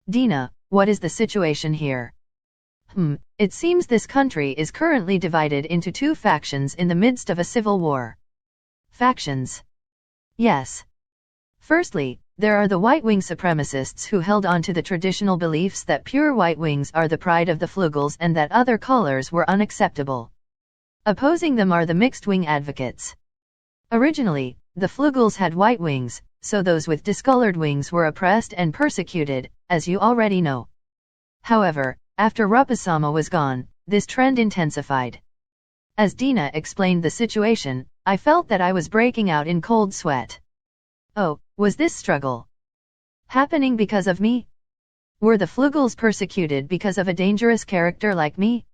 Dina, what is the situation here? It seems this country is currently divided into 2 factions in the midst of a civil war. Factions? Yes. Firstly, there are the White Wing supremacists who held on to the traditional beliefs that pure white wings are the pride of the Flugels and that other colors were unacceptable. Opposing them are the mixed wing advocates. Originally, the Flugels had white wings, so those with discolored wings were oppressed and persecuted, as you already know. However, after Rapasama was gone, this trend intensified. As Dina explained the situation, I felt that I was breaking out in cold sweat. Oh, was this struggle happening because of me? Were the Flugels persecuted because of a dangerous character like me?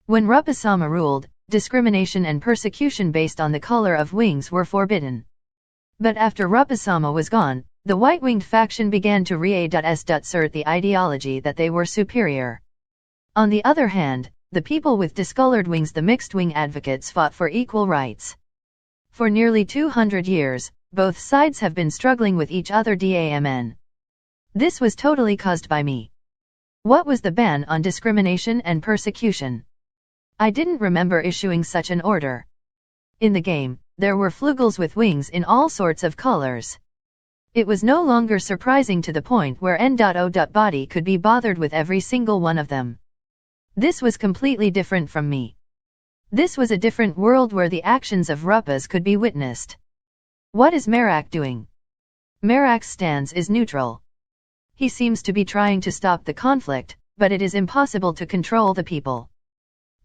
When Rapasama ruled, discrimination and persecution based on the color of wings were forbidden. But after Rapasama was gone, the white-winged faction began to assert the ideology that they were superior. On the other hand, the people with discolored wings, the mixed-wing advocates, fought for equal rights. For nearly 200 years, both sides have been struggling with each other. Damn. This was totally caused by me. What was the ban on discrimination and persecution? I didn't remember issuing such an order. In the game, there were Flugels with wings in all sorts of colors. It was no longer surprising to the point where N.O. Body could be bothered with every single one of them. This was completely different from me. This was a different world where the actions of Rappas could be witnessed. What is Merak doing? Merak's stance is neutral. He seems to be trying to stop the conflict, but it is impossible to control the people.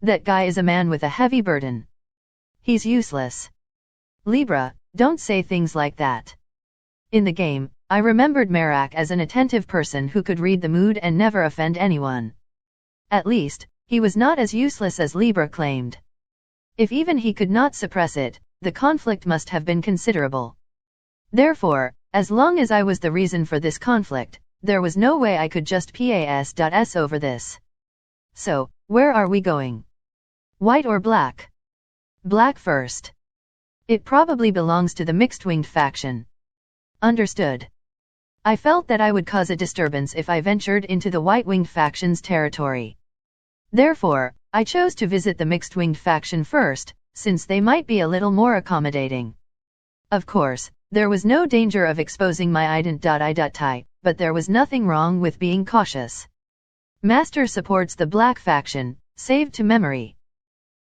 That guy is a man with a heavy burden. He's useless. Libra, don't say things like that. In the game, I remembered Merak as an attentive person who could read the mood and never offend anyone. At least, he was not as useless as Libra claimed. If even he could not suppress it, the conflict must have been considerable. Therefore, as long as I was the reason for this conflict, there was no way I could just pass over this. So, where are we going? White or black? Black first. It probably belongs to the mixed-winged faction. Understood. I felt that I would cause a disturbance if I ventured into the white-winged faction's territory. Therefore, I chose to visit the mixed-winged faction first, since they might be a little more accommodating. Of course, there was no danger of exposing my identity, but there was nothing wrong with being cautious. Master supports the black faction, saved to memory.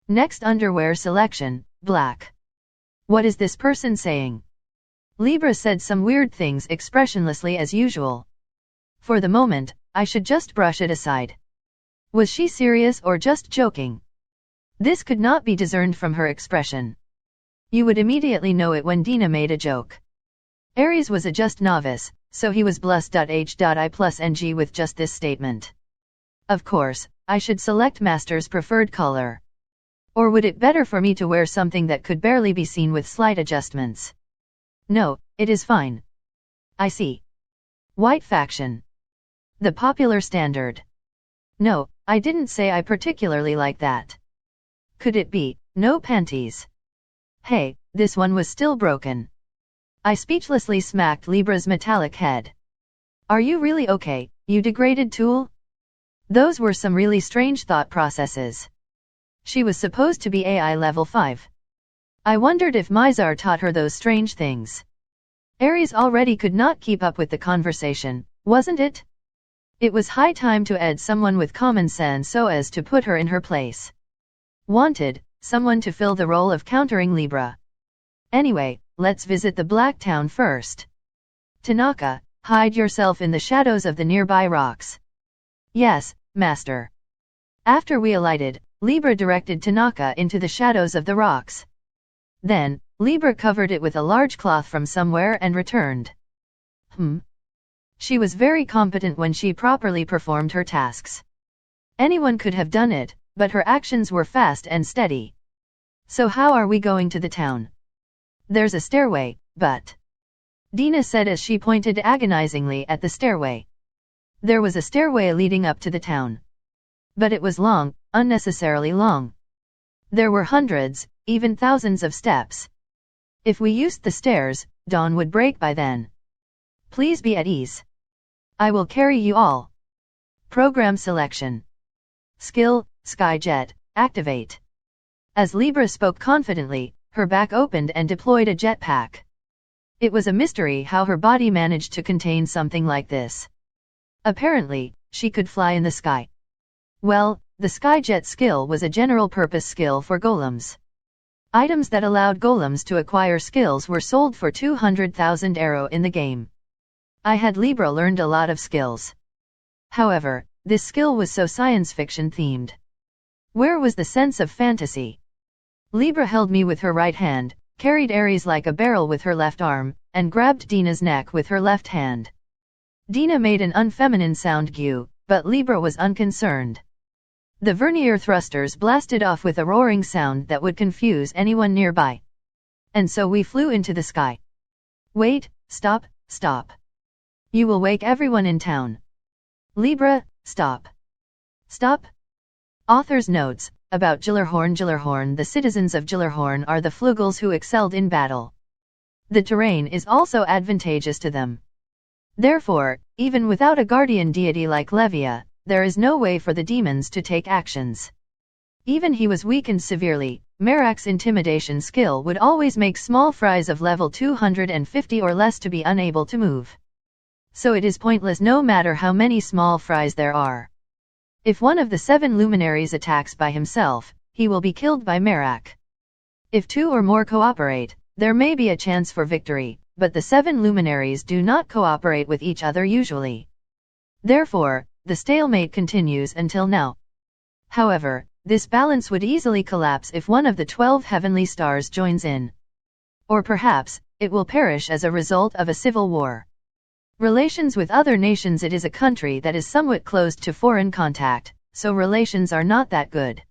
Next underwear selection, black. What is this person saying? Libra said some weird things expressionlessly as usual. For the moment, I should just brush it aside. Was she serious or just joking? This could not be discerned from her expression. You would immediately know it when Dina made a joke. Aries was a just novice, so he was +H.I+NG with just this statement. Of course, I should select Master's preferred color. Or would it better for me to wear something that could barely be seen with slight adjustments? No, it is fine. I see. White faction. The popular standard. No, I didn't say I particularly like that. Could it be, no panties? Hey, this one was still broken. I speechlessly smacked Libra's metallic head. Are you really okay, you degraded tool? Those were some really strange thought processes. She was supposed to be AI level 5. I wondered if Mizar taught her those strange things. Aries already could not keep up with the conversation, wasn't it? It was high time to add someone with common sense so as to put her in her place. Wanted, someone to fill the role of countering Libra. Anyway, let's visit the Black Town first. Tanaka, hide yourself in the shadows of the nearby rocks. Yes, Master. After we alighted, Libra directed Tanaka into the shadows of the rocks. Then, Libra covered it with a large cloth from somewhere and returned. She was very competent when she properly performed her tasks. Anyone could have done it, but her actions were fast and steady. So how are we going to the town? There's a stairway, but... Dina said as she pointed agonizingly at the stairway. There was a stairway leading up to the town. But it was long, unnecessarily long. There were hundreds, even thousands of steps. If we used the stairs, dawn would break by then. Please be at ease. I will carry you all. Program selection. Skill, Skyjet, activate. As Libra spoke confidently, her back opened and deployed a jetpack. It was a mystery how her body managed to contain something like this. Apparently, she could fly in the sky. Well, the Skyjet skill was a general-purpose skill for golems. Items that allowed golems to acquire skills were sold for 200,000 euro in the game. I had Libra learned a lot of skills. However, this skill was so science fiction themed. Where was the sense of fantasy? Libra held me with her right hand, carried Ares like a barrel with her left arm, and grabbed Dina's neck with her left hand. Dina made an unfeminine sound "Gu," but Libra was unconcerned. The vernier thrusters blasted off with a roaring sound that would confuse anyone nearby. And so we flew into the sky. Wait, stop, stop. You will wake everyone in town. Libra, stop. Stop. Author's notes, about Gjallarhorn. Gjallarhorn. The citizens of Gjallarhorn are the Flugels who excelled in battle. The terrain is also advantageous to them. Therefore, even without a guardian deity like Levia, there is no way for the demons to take actions. Even he was weakened severely, Merak's intimidation skill would always make small fries of level 250 or less to be unable to move. So it is pointless no matter how many small fries there are. If one of the 7 luminaries attacks by himself, he will be killed by Merak. If 2 or more cooperate, there may be a chance for victory, but the 7 luminaries do not cooperate with each other usually. Therefore, the stalemate continues until now. However, this balance would easily collapse if one of the 12 heavenly stars joins in. Or perhaps, it will perish as a result of a civil war. Relations with other nations. It is a country that is somewhat closed to foreign contact, so relations are not that good.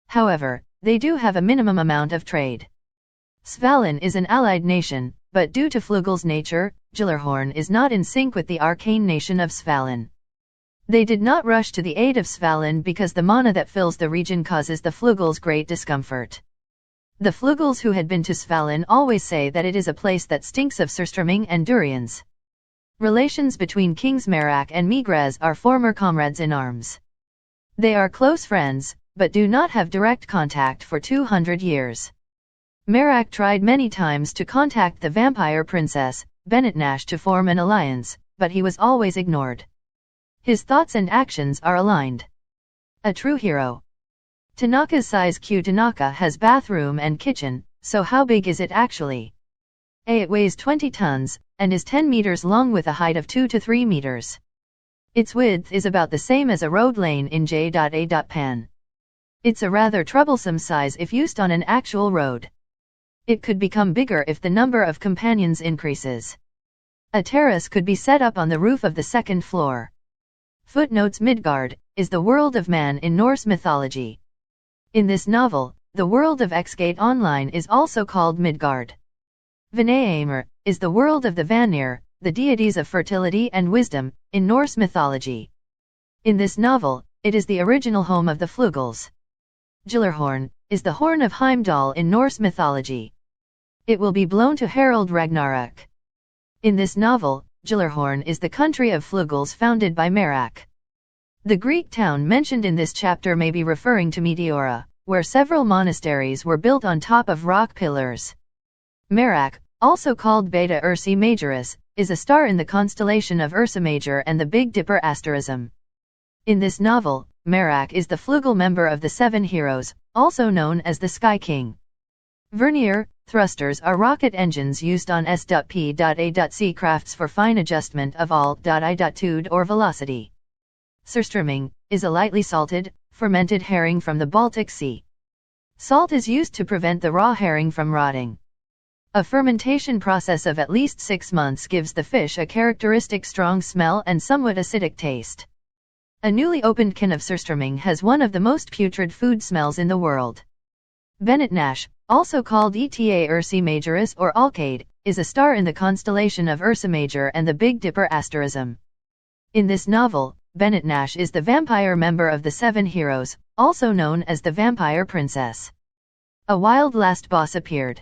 However, they do have a minimum amount of trade. Svalin is an allied nation, but due to Flugel's nature, Gjallarhorn is not in sync with the arcane nation of Svalin. They did not rush to the aid of Svalin because the mana that fills the region causes the Flugels great discomfort. The Flugels who had been to Svalin always say that it is a place that stinks of surströmming and durians. Relations between Kings Merak and Migraz are former comrades in arms. They are close friends, but do not have direct contact for 200 years. Merak tried many times to contact the vampire princess, Benetnash, to form an alliance, but he was always ignored. His thoughts and actions are aligned. A true hero. Tanaka's size. Q. Tanaka has bathroom and kitchen, so how big is it actually? It weighs 20 tons, and is 10 meters long with a height of 2 to 3 meters. Its width is about the same as a road lane in J.A. Pan. It's a rather troublesome size if used on an actual road. It could become bigger if the number of companions increases. A terrace could be set up on the roof of the second floor. Footnotes. Midgard is the world of man in Norse mythology. In this novel, the world of Xgate Online is also called Midgard. Vanaheimr is the world of the Vanir, the deities of fertility and wisdom, in Norse mythology. In this novel, it is the original home of the Flugels. Gjallarhorn is the horn of Heimdall in Norse mythology. It will be blown to herald Ragnarok. In this novel, Gjallarhorn is the country of Flugels founded by Merak. The Greek town mentioned in this chapter may be referring to Meteora, where several monasteries were built on top of rock pillars. Merak, also called Beta Ursae Majoris, is a star in the constellation of Ursa Major and the Big Dipper asterism. In this novel, Merak is the Flugel member of the 7 heroes, also known as the Sky King. Vernier thrusters are rocket engines used on S.P.A.C crafts for fine adjustment of alt.I.2 or velocity. Surströmming is a lightly salted, fermented herring from the Baltic Sea. Salt is used to prevent the raw herring from rotting. A fermentation process of at least 6 months gives the fish a characteristic strong smell and somewhat acidic taste. A newly opened can of surströmming has one of the most putrid food smells in the world. Benetnash, also called Eta Ursae Majoris or Alcade, is a star in the constellation of Ursa Major and the Big Dipper asterism. In this novel, Benetnash is the vampire member of the 7 heroes, also known as the Vampire Princess. A wild last boss appeared.